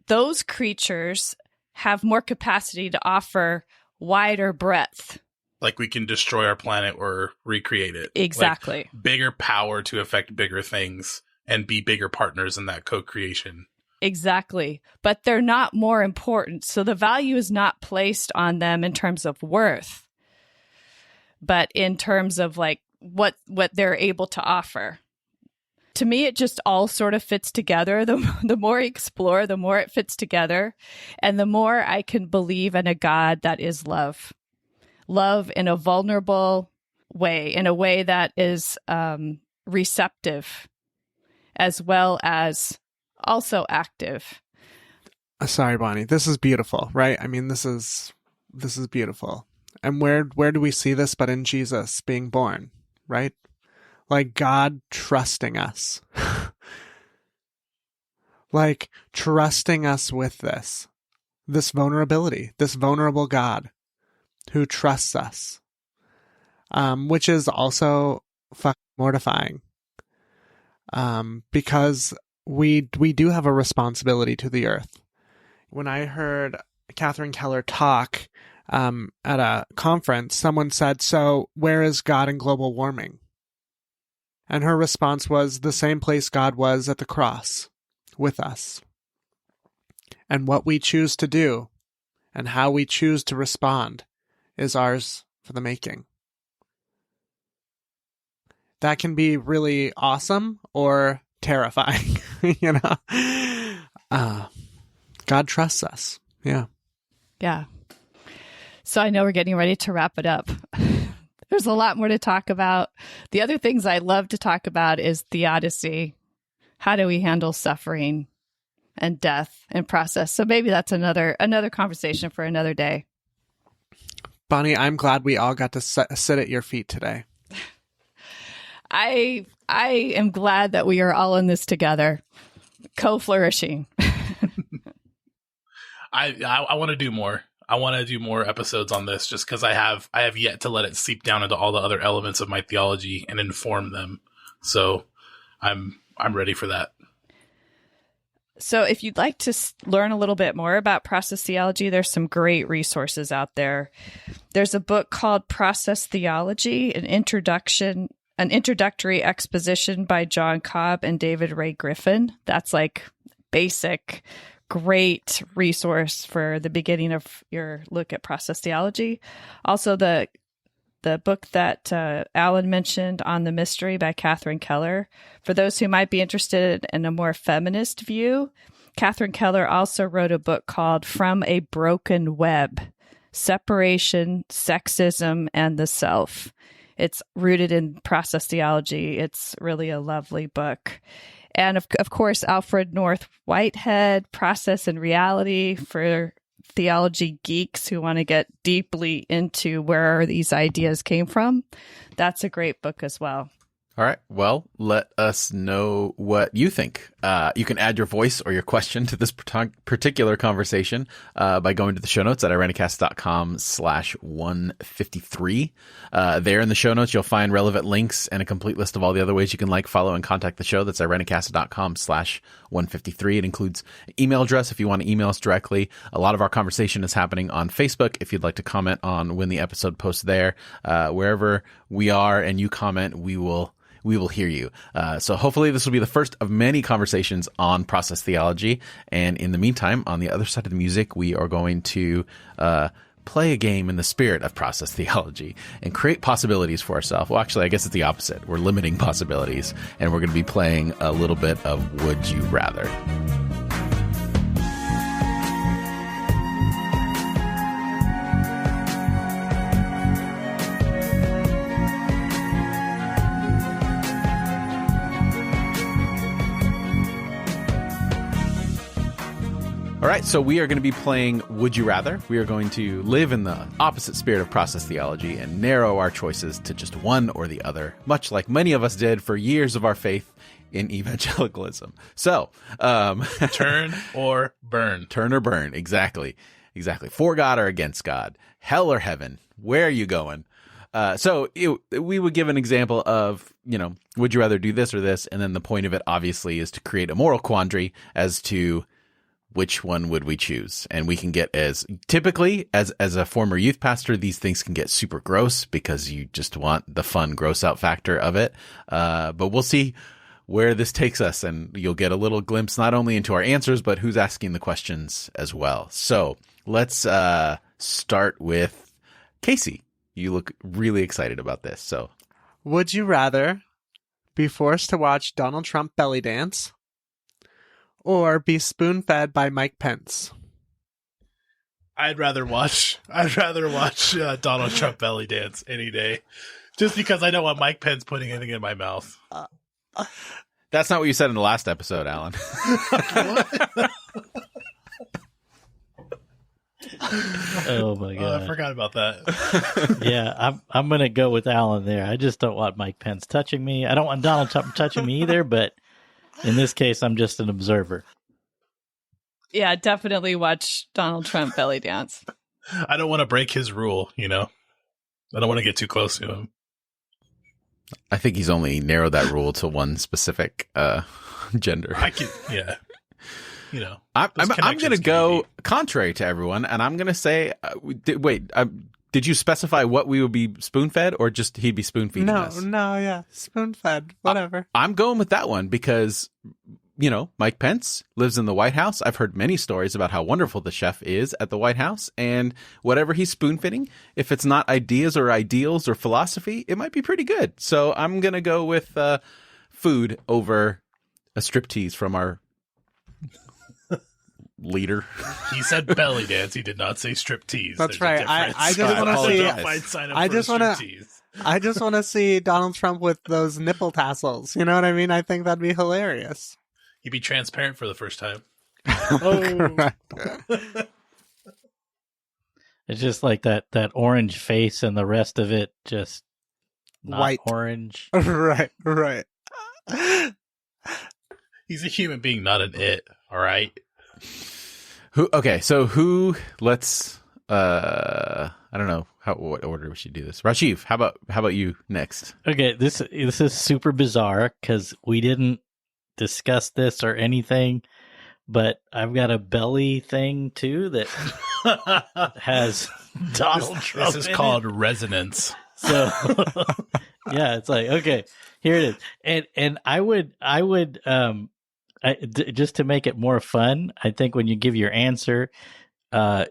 Those creatures have more capacity to offer wider breadth. Like we can destroy our planet or recreate it. Exactly. Like bigger power to affect bigger things and be bigger partners in that co-creation. Exactly. But they're not more important. So the value is not placed on them in terms of worth, but in terms of like what they're able to offer. To me, it just all sort of fits together. The more I explore, the more it fits together. And the more I can believe in a God that is love. Love in a vulnerable way, in a way that is receptive, as well as also active. Sorry, Bonnie. This is beautiful, right? I mean, this is beautiful. And where do we see this but in Jesus being born, right? Like God trusting us. Like trusting us with this vulnerability, this vulnerable God who trusts us, which is also fucking mortifying, because we do have a responsibility to the earth. When I heard Catherine Keller talk at a conference, someone said, "So where is God in global warming?" And her response was the same place God was at the cross, with us. And what we choose to do and how we choose to respond is ours for the making. That can be really awesome or terrifying, you know? God trusts us. Yeah. Yeah. So I know we're getting ready to wrap it up. There's a lot more to talk about. The other things I love to talk about is theodicy. How do we handle suffering and death and process? So maybe that's another conversation for another day. Bonnie, I'm glad we all got to sit at your feet today. I am glad that we are all in this together, co-flourishing. I want to do more. I want to do more episodes on this just because I have yet to let it seep down into all the other elements of my theology and inform them. So I'm ready for that. So if you'd like to learn a little bit more about process theology, there's some great resources out there. There's a book called Process Theology, an introductory exposition by John Cobb and David Ray Griffin. That's like basic, great resource for the beginning of your look at process theology. Also, the book that Alan mentioned, On the Mystery by Catherine Keller. For those who might be interested in a more feminist view, Catherine Keller also wrote a book called From a Broken Web: Separation, Sexism, and the Self. It's rooted in process theology. It's really a lovely book. And of course, Alfred North Whitehead, Process and Reality, for theology geeks who want to get deeply into where these ideas came from. That's a great book as well. All right. Well, let us know what you think. You can add your voice or your question to this particular conversation by going to the show notes at Irenicast.com/153. There in the show notes, you'll find relevant links and a complete list of all the other ways you can like, follow, and contact the show. That's Irenicast.com/153. It includes an email address if you want to email us directly. A lot of our conversation is happening on Facebook. If you'd like to comment on when the episode posts there, wherever we are and you comment, we will hear you. So hopefully this will be the first of many conversations on process theology. And in the meantime, on the other side of the music, we are going to play a game in the spirit of process theology and create possibilities for ourselves. Well, actually, I guess it's the opposite. We're limiting possibilities, and we're going to be playing a little bit of Would You Rather. All right, so we are going to be playing Would You Rather. We are going to live in the opposite spirit of process theology and narrow our choices to just one or the other, much like many of us did for years of our faith in evangelicalism. So, turn or burn. Turn or burn, exactly. For God or against God, hell or heaven, where are you going? We would give an example of, would you rather do this or this? And then the point of it, obviously, is to create a moral quandary as to which one would we choose? And we can get as a former youth pastor, these things can get super gross because you just want the fun gross out factor of it. But we'll see where this takes us, and you'll get a little glimpse not only into our answers, but who's asking the questions as well. So let's start with Casey. You look really excited about this. So, would you rather be forced to watch Donald Trump belly dance or be spoon-fed by Mike Pence? I'd rather watch Donald Trump belly dance any day, just because I don't want Mike Pence putting anything in my mouth. That's not what you said in the last episode, Alan. Oh my god! I forgot about that. Yeah, I'm gonna go with Alan there. I just don't want Mike Pence touching me. I don't want Donald Trump touching me either, but in this case, I'm just an observer. Yeah, definitely watch Donald Trump belly dance. I don't want to break his rule, I don't want to get too close to him. I think he's only narrowed that rule to one specific gender. I'm going to go contrary to everyone, and I'm going to say, did you specify what we would be spoon-fed, or just he'd be spoon-feeding us? No, yeah, spoon-fed, whatever. I'm going with that one because, Mike Pence lives in the White House. I've heard many stories about how wonderful the chef is at the White House, and whatever he's spoon-feeding, if it's not ideas or ideals or philosophy, it might be pretty good. So I'm going to go with food over a striptease from our leader. He said belly dance. He did not say striptease. That's right. I just want to see Donald Trump with those nipple tassels. You know what I mean? I think that'd be hilarious. He'd be transparent for the first time. It's just like that orange face, and the rest of it just not white orange. Right. He's a human being, not an it. All right. Let's I don't know what order we should do this. Rajiv, how about you next? Okay, this is super bizarre because we didn't discuss this or anything, but I've got a belly thing too that has Donald Trump. This is called resonance. So yeah, it's like, okay, here it is. And I would just to make it more fun, I think when you give your answer,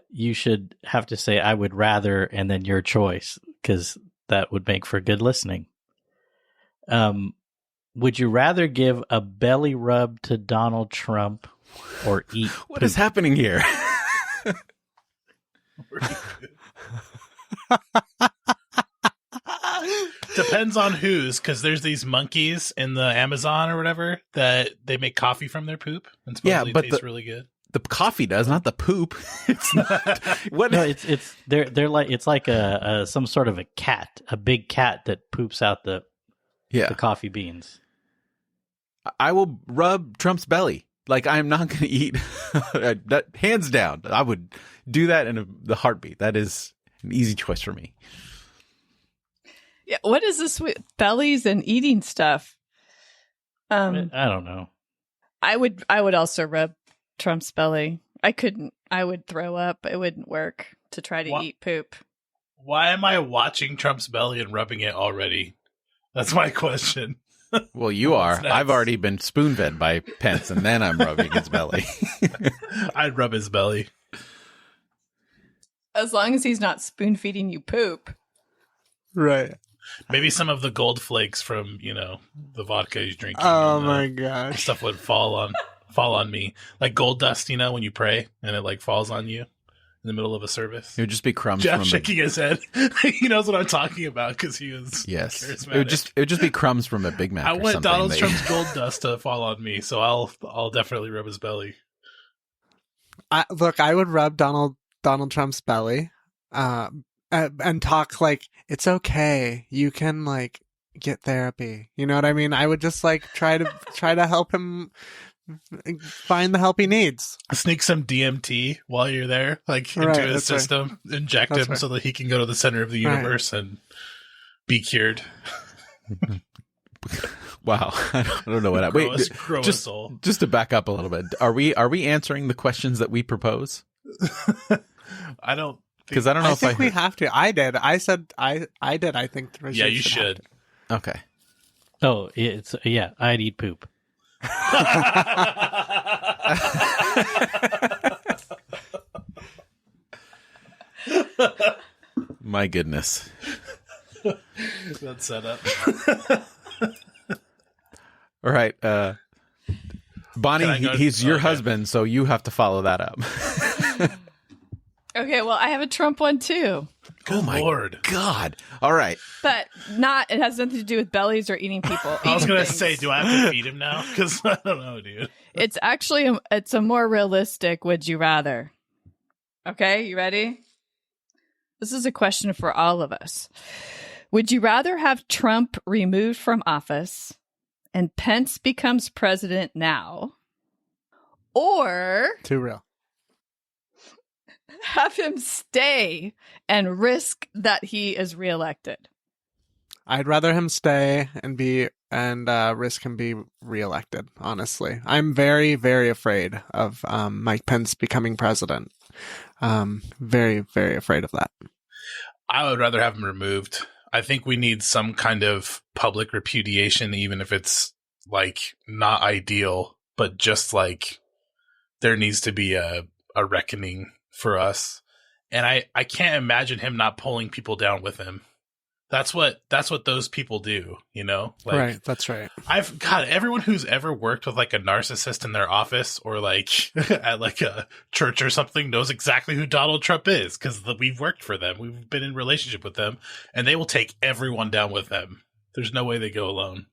you should have to say, I would rather, and then your choice, because that would make for good listening. Would you rather give a belly rub to Donald Trump or eat What is happening here? Depends on whose, because there's these monkeys in the Amazon or whatever that they make coffee from their poop, and supposedly it tastes really good. The coffee does, not the poop. It's not. What? No, they're like, it's like some sort of a cat, a big cat that poops out the the coffee beans. I will rub Trump's belly. Like, I'm not going to eat that, hands down. I would do that in the heartbeat. That is an easy choice for me. Yeah, what is this with bellies and eating stuff? I don't know. I would also rub Trump's belly. I couldn't. I would throw up. It wouldn't work to try to eat poop. Why am I watching Trump's belly and rubbing it already? That's my question. Well, you are. I've already been spoon-fed by Pence, and then I'm rubbing his belly. I'd rub his belly. As long as he's not spoon-feeding you poop. Right. Maybe some of the gold flakes from, the vodka he's drinking. Oh my gosh. Stuff would fall on me. Like gold dust, when you pray and it like falls on you in the middle of a service. It would just be crumbs. Jeff from shaking his head. He knows what I'm talking about because he was charismatic. It would just be crumbs from a Big Mac. I or want something Donald Trump's gold dust to fall on me, so I'll definitely rub his belly. Look, I would rub Donald Trump's belly, and talk like, it's okay. You can like get therapy. You know what I mean? I would just like try to help him find the help he needs. Sneak some DMT while you're there, like into his system, inject him so that he can go to the center of the universe and be cured. Wow, I don't know what. Wait, just to back up a little bit, are we answering the questions that we propose? I don't, because I don't know if think we have to. I did. I said I did. I think. Yeah, you should. Okay. Oh, I'd eat poop. My goodness. That's set up. All right, Bonnie, he's your husband, so you have to follow that up. Okay, well, I have a Trump one too. Good Lord. God. All right. But it has nothing to do with bellies or eating people. I was going to say, do I have to feed him now? Because I don't know, dude. It's actually, it's a more realistic would you rather. Okay, you ready? This is a question for all of us. Would you rather have Trump removed from office and Pence becomes president now, or too real, have him stay and risk that he is reelected? I'd rather him stay and risk him be reelected. Honestly, I'm very, very afraid of Mike Pence becoming president. Very, very afraid of that. I would rather have him removed. I think we need some kind of public repudiation, even if it's like not ideal, but just like there needs to be a reckoning for us. And I can't imagine him not pulling people down with him. That's what those people do, Like, right, that's right. Everyone who's ever worked with like a narcissist in their office or like at like a church or something knows exactly who Donald Trump is, because we've worked for them. We've been in relationship with them, and they will take everyone down with them. There's no way they go alone.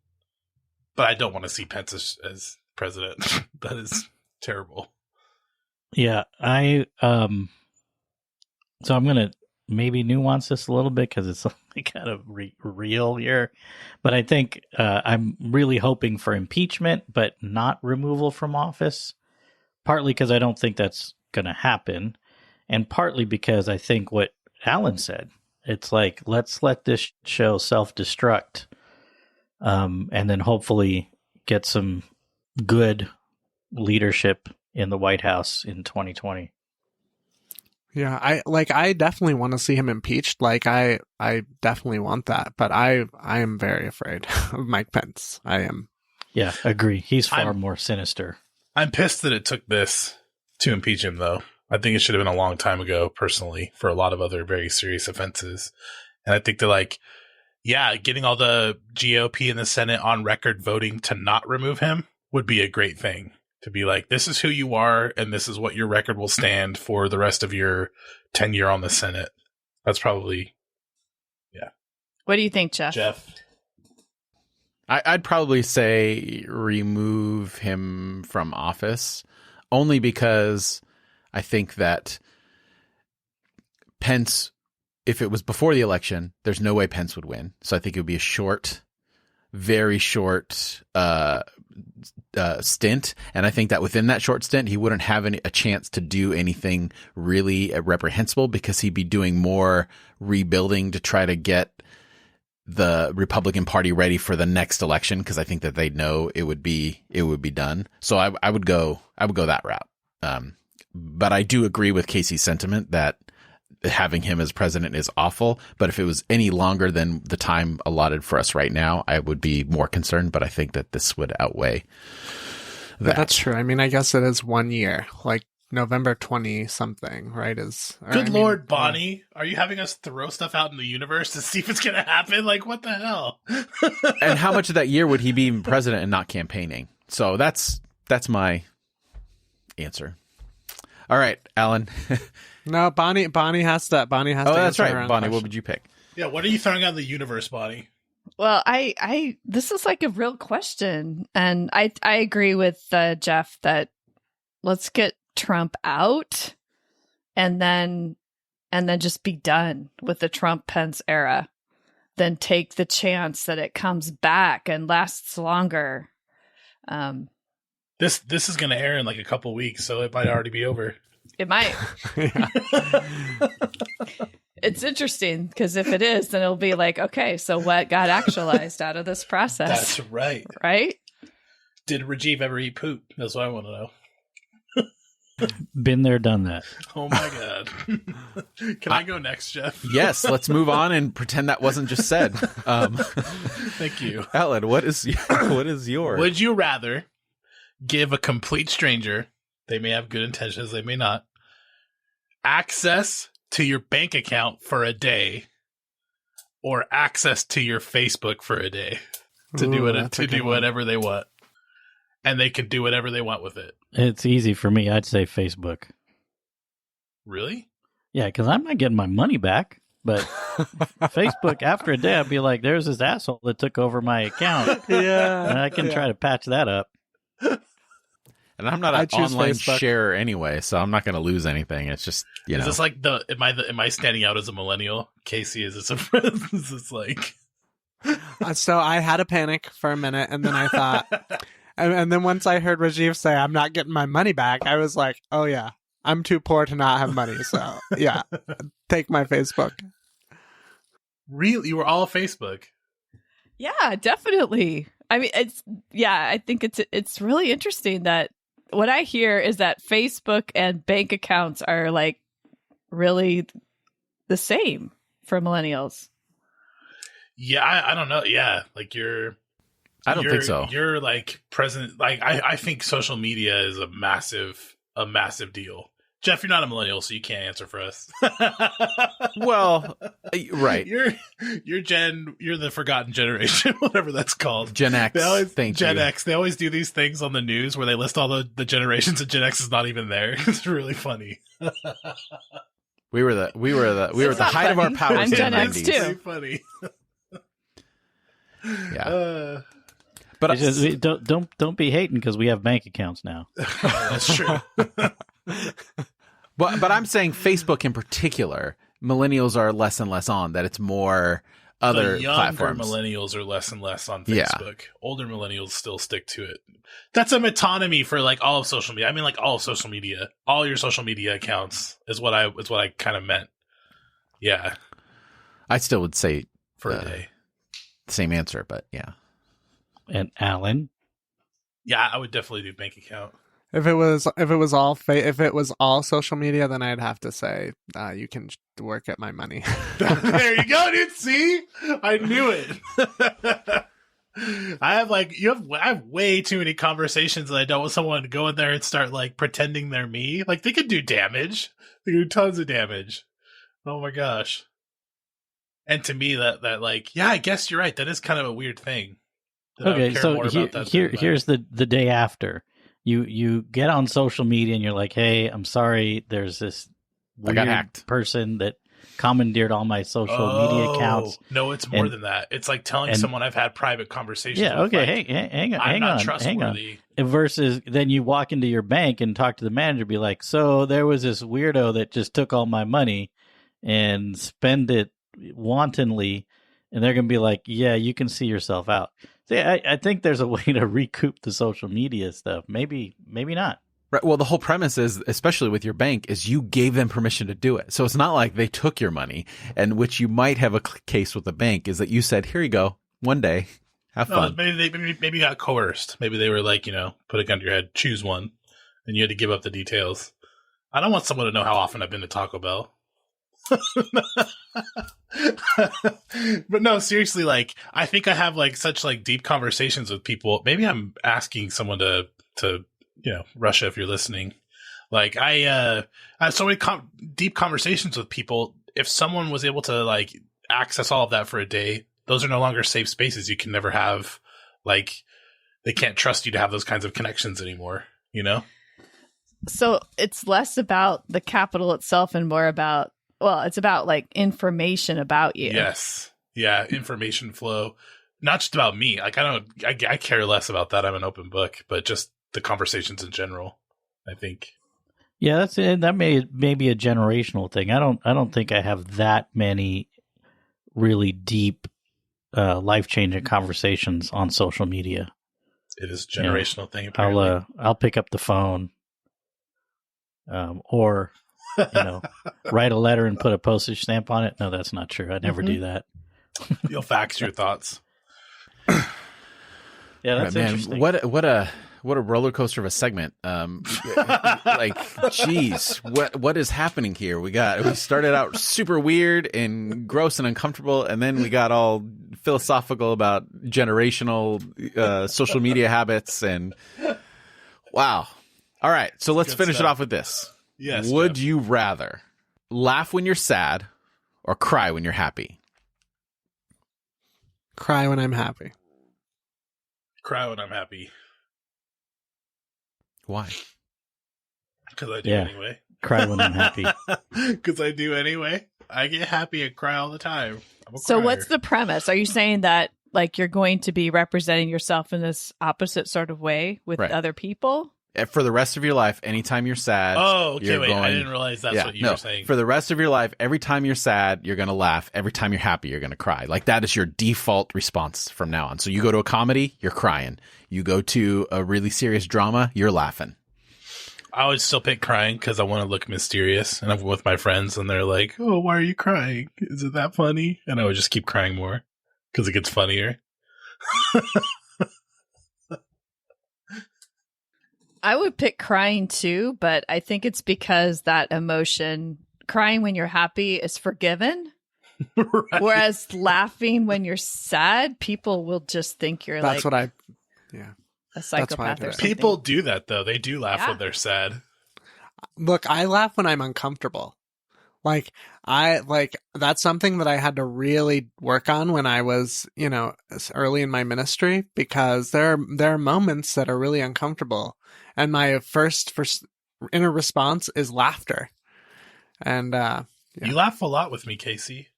But I don't want to see Pence as president. That is terrible. Yeah, so I'm going to maybe nuance this a little bit because it's kind of real here. But I think I'm really hoping for impeachment, but not removal from office. Partly because I don't think that's going to happen. And partly because I think what Alan said, it's like, let's let this show self-destruct. And then hopefully get some good leadership in the White House in 2020. Yeah, I definitely want to see him impeached. Like I definitely want that, but I am very afraid of Mike Pence. I am. Yeah, agree. He's far more sinister. I'm pissed that it took this to impeach him, though. I think it should have been a long time ago, personally, for a lot of other very serious offenses. And I think that, getting all the GOP in the Senate on record voting to not remove him would be a great thing. To be like, this is who you are, and this is what your record will stand for the rest of your tenure on the Senate. That's probably, yeah. What do you think, Jeff? I'd probably say remove him from office, only because I think that Pence, if it was before the election, there's no way Pence would win. So I think it would be a short very short stint, and I think that within that short stint, he wouldn't have a chance to do anything really reprehensible because he'd be doing more rebuilding to try to get the Republican Party ready for the next election, because I think that they'd know it would be done. So I would go that route. But I do agree with Casey's sentiment that having him as president is awful. But if it was any longer than the time allotted for us right now, I would be more concerned. But I think that this would outweigh that. That's true. I mean, I guess it is 1 year, like November 20 something, right? Good Lord, Bonnie. Are you having us throw stuff out in the universe to see if it's going to happen? Like, what the hell? And how much of that year would he be even president and not campaigning? So that's my answer. All right, Alan. No, Bonnie has to. Oh, that's right. Bonnie, what would you pick? Yeah, what are you throwing out in the universe, Bonnie? Well, I this is like a real question, and I agree with Jeff that let's get Trump out, and then just be done with the Trump-Pence era. Then take the chance that it comes back and lasts longer. This is going to air in like a couple weeks, so it might already be over. It might. It's interesting because if it is, then it'll be like, okay, so what got actualized out of this process? That's right. Right? Did Rajiv ever eat poop? That's what I want to know. Been there, done that. Oh my God. Can I go next, Jeff? Yes, let's move on and pretend that wasn't just said. Thank you. Alan, what is yours? Would you rather give a complete stranger, they may have good intentions, they may not, access to your bank account for a day, or access to your Facebook for a day to do whatever they want? And they can do whatever they want with it. It's easy for me. I'd say Facebook. Really? Yeah, because I'm not getting my money back. But Facebook, after a day, I'd be like, there's this asshole that took over my account. Yeah. And I can try to patch that up. And I'm not an online sharer anyway, so I'm not going to lose anything. It's just, Is this like am I standing out as a millennial? Casey, is this is this like... So I had a panic for a minute, and then I thought... And then once I heard Rajiv say, I'm not getting my money back, I was like, oh yeah, I'm too poor to not have money. So yeah, take my Facebook. Really? You were all Facebook? Yeah, definitely. I mean, I think it's really interesting that what I hear is that Facebook and bank accounts are like really the same for millennials. Yeah, I don't know. Yeah, like I don't think so. You're like present. Like I think social media is a massive deal. Jeff, you're not a millennial, so you can't answer for us. Well, right. You're the forgotten generation, whatever that's called. Gen X. Gen X. They always do these things on the news where they list all the generations, and Gen X is not even there. It's really funny. We were at the height of our powers. I'm Gen X too. Really funny. Yeah. But just, don't be hating because we have bank accounts now. That's true. But I'm saying Facebook in particular, millennials are less and less on. That it's more other the younger platforms. Millennials are less and less on Yeah. Facebook. Older millennials still stick to it. That's a metonymy for like all of social media. I mean, like all of social media, all your social media accounts is what I kind of meant. Yeah, I still would say for a day. Same answer, but yeah. And Alan? Yeah, I would definitely do bank account. If it was all social media, then I'd have to say you can work at my money. There you go, dude. See, I knew it. I have way too many conversations that I don't want someone to go in there and start like pretending they're me. Like they could do damage. They could do tons of damage. Oh my gosh. And to me, that like, yeah, I guess you're right. That is kind of a weird thing. Okay, so here's the day after. You get on social media and you're like, hey, I'm sorry, there's this weird person that commandeered all my social media accounts. No, it's more than that. It's like telling someone I've had private conversations with. Okay, like, hang on. I'm not trustworthy. Versus then you walk into your bank and talk to the manager, be like, so there was this weirdo that just took all my money and spend it wantonly, and they're going to be like, yeah, you can see yourself out. See, I think there's a way to recoup the social media stuff. Maybe not. Right. Well, the whole premise is, especially with your bank, is you gave them permission to do it. So it's not like they took your money, and which you might have a case with the bank is that you said, here you go, one day, have fun. Maybe got coerced. Maybe they were like, put a gun to your head, choose one, and you had to give up the details. I don't want someone to know how often I've been to Taco Bell. But no, seriously, like, I think I have like such like deep conversations with people. Maybe I'm asking someone to Russia, if you're listening, like I have so many deep conversations with people. If someone was able to like access all of that for a day, those are no longer safe spaces. You can never have, like, they can't trust you to have those kinds of connections anymore, So it's less about the capital itself and more about, it's about like information about you. Yes. Yeah. Information flow, not just about me. Like, I care less about that. I'm an open book, but just the conversations in general, I think. Yeah, that may be a generational thing. I don't think I have that many really deep, life-changing conversations on social media. It is a generational thing. Apparently. I'll pick up the phone, or write a letter and put a postage stamp on it. No, that's not true. I never do that. You'll fax your thoughts. Yeah, that's interesting. What a roller coaster of a segment. Like, geez, what is happening here? We started out super weird and gross and uncomfortable, and then we got all philosophical about generational social media habits, and wow. All right, so let's finish it off with this. Yes. Would you rather laugh when you're sad or cry when you're happy? Cry when I'm happy. Cry when I'm happy. Why? Because I do anyway. Cry when I'm happy. Because I do anyway. I get happy and cry all the time. So what's the premise? Are you saying that like you're going to be representing yourself in this opposite sort of way with other people? For the rest of your life, anytime you're sad. Oh, okay, wait. I didn't realize that's what you were saying. For the rest of your life, every time you're sad, you're going to laugh. Every time you're happy, you're going to cry. Like, that is your default response from now on. So you go to a comedy, you're crying. You go to a really serious drama, you're laughing. I would still pick crying because I want to look mysterious. And I'm with my friends and they're like, oh, why are you crying? Is it that funny? And I would just keep crying more because it gets funnier. I would pick crying too, but I think it's because that emotion, crying when you're happy, is forgiven. Right. Whereas laughing when you're sad, people will just think you're a psychopath or something. People do that though. They do laugh when they're sad. Look, I laugh when I'm uncomfortable. That's something that I had to really work on when I was, early in my ministry, because there are moments that are really uncomfortable. And my first inner response is laughter. And, You laugh a lot with me, Casey.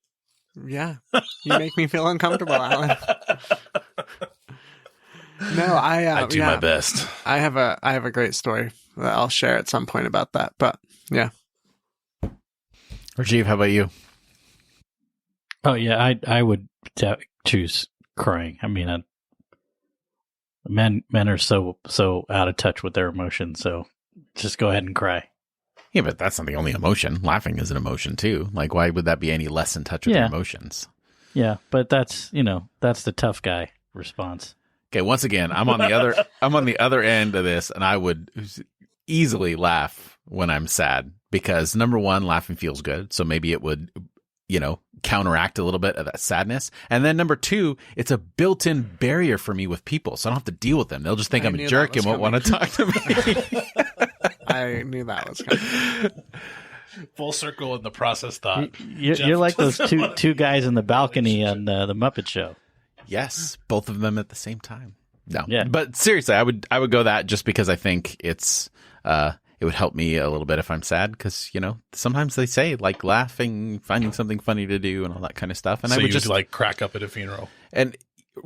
Yeah. You make me feel uncomfortable, Alan. No, I do my best. I have a great story that I'll share at some point about that, but yeah. Rajiv, how about you? Oh yeah, I would choose crying. I mean, men are so out of touch with their emotions, so just go ahead and cry. Yeah, but that's not the only emotion. Laughing is an emotion too. Like, why would that be any less in touch with your emotions? Yeah, but that's the tough guy response. Okay, once again, I'm on the other end of this, and I would easily laugh when I'm sad because, number one, laughing feels good, so maybe it would, counteract a little bit of that sadness. And then number two, it's a built-in barrier for me with people, so I don't have to deal with them. They'll just think I'm a jerk and won't want to talk to me. I knew that was coming. Full circle in the process thought. You're like those two guys in the balcony on the Muppet Show. Yes, both of them at the same time. No, yeah. But seriously, I would go that just because I think it's it would help me a little bit if I'm sad because sometimes they say like laughing, finding something funny to do, and all that kind of stuff. And so I would you just like crack up at a funeral. And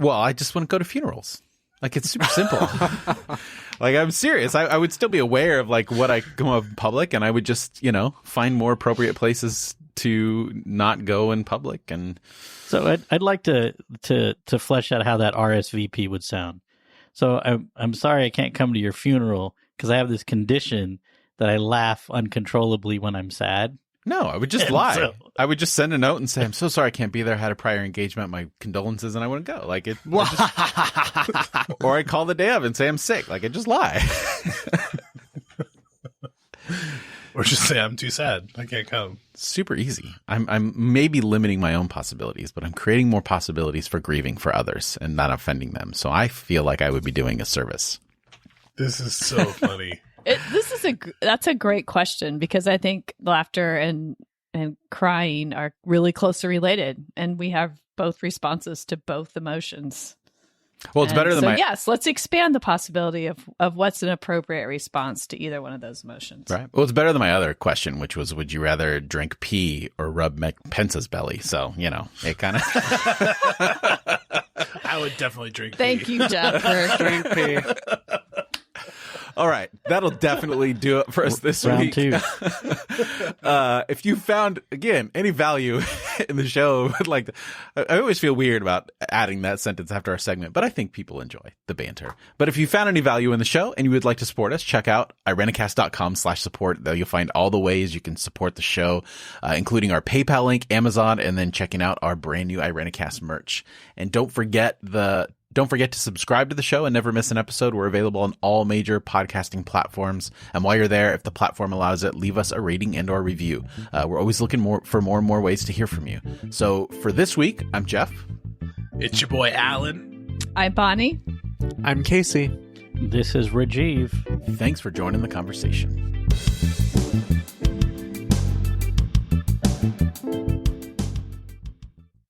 I just want to go to funerals. Like, it's super simple. Like, I'm serious. I would still be aware of like what I come up in public, and I would just find more appropriate places to not go in public. And so I'd like to flesh out how that RSVP would sound. So I'm sorry I can't come to your funeral because I have this condition that I laugh uncontrollably when I'm sad. no, I would just lie. I would just send a note and say, I'm so sorry I can't be there. I had a prior engagement. My condolences, and I wouldn't go. Like it, or I call the day of and say I'm sick. Like I just lie. Or just say I'm too sad. I can't come. Super easy. I'm maybe limiting my own possibilities, but I'm creating more possibilities for grieving for others and not offending them. So I feel like I would be doing a service. This is so funny. That's a great question, because I think laughter and crying are really closely related, and we have both responses to both emotions. Well, it's better than yes, let's expand the possibility of what's an appropriate response to either one of those emotions. Right. Well, it's better than my other question, which was, would you rather drink pee or rub Pence's belly? So, it kind of... I would definitely drink Thank pee. you, Jeff, for Drink pee. All right. That'll definitely do it for us this Round week. 2. If you found, again, any value in the show, I always feel weird about adding that sentence after our segment, but I think people enjoy the banter. But if you found any value in the show and you would like to support us, check out Irenicast.com/support. There you'll find all the ways you can support the show, including our PayPal link, Amazon, and then checking out our brand new Irenicast merch. And don't forget to subscribe to the show and never miss an episode. We're available on all major podcasting platforms. And while you're there, if the platform allows it, leave us a rating and or review. We're always looking for more and more ways to hear from you. So for this week, I'm Jeff. It's your boy, Alan. I'm Bonnie. I'm Casey. This is Rajiv. Thanks for joining the conversation.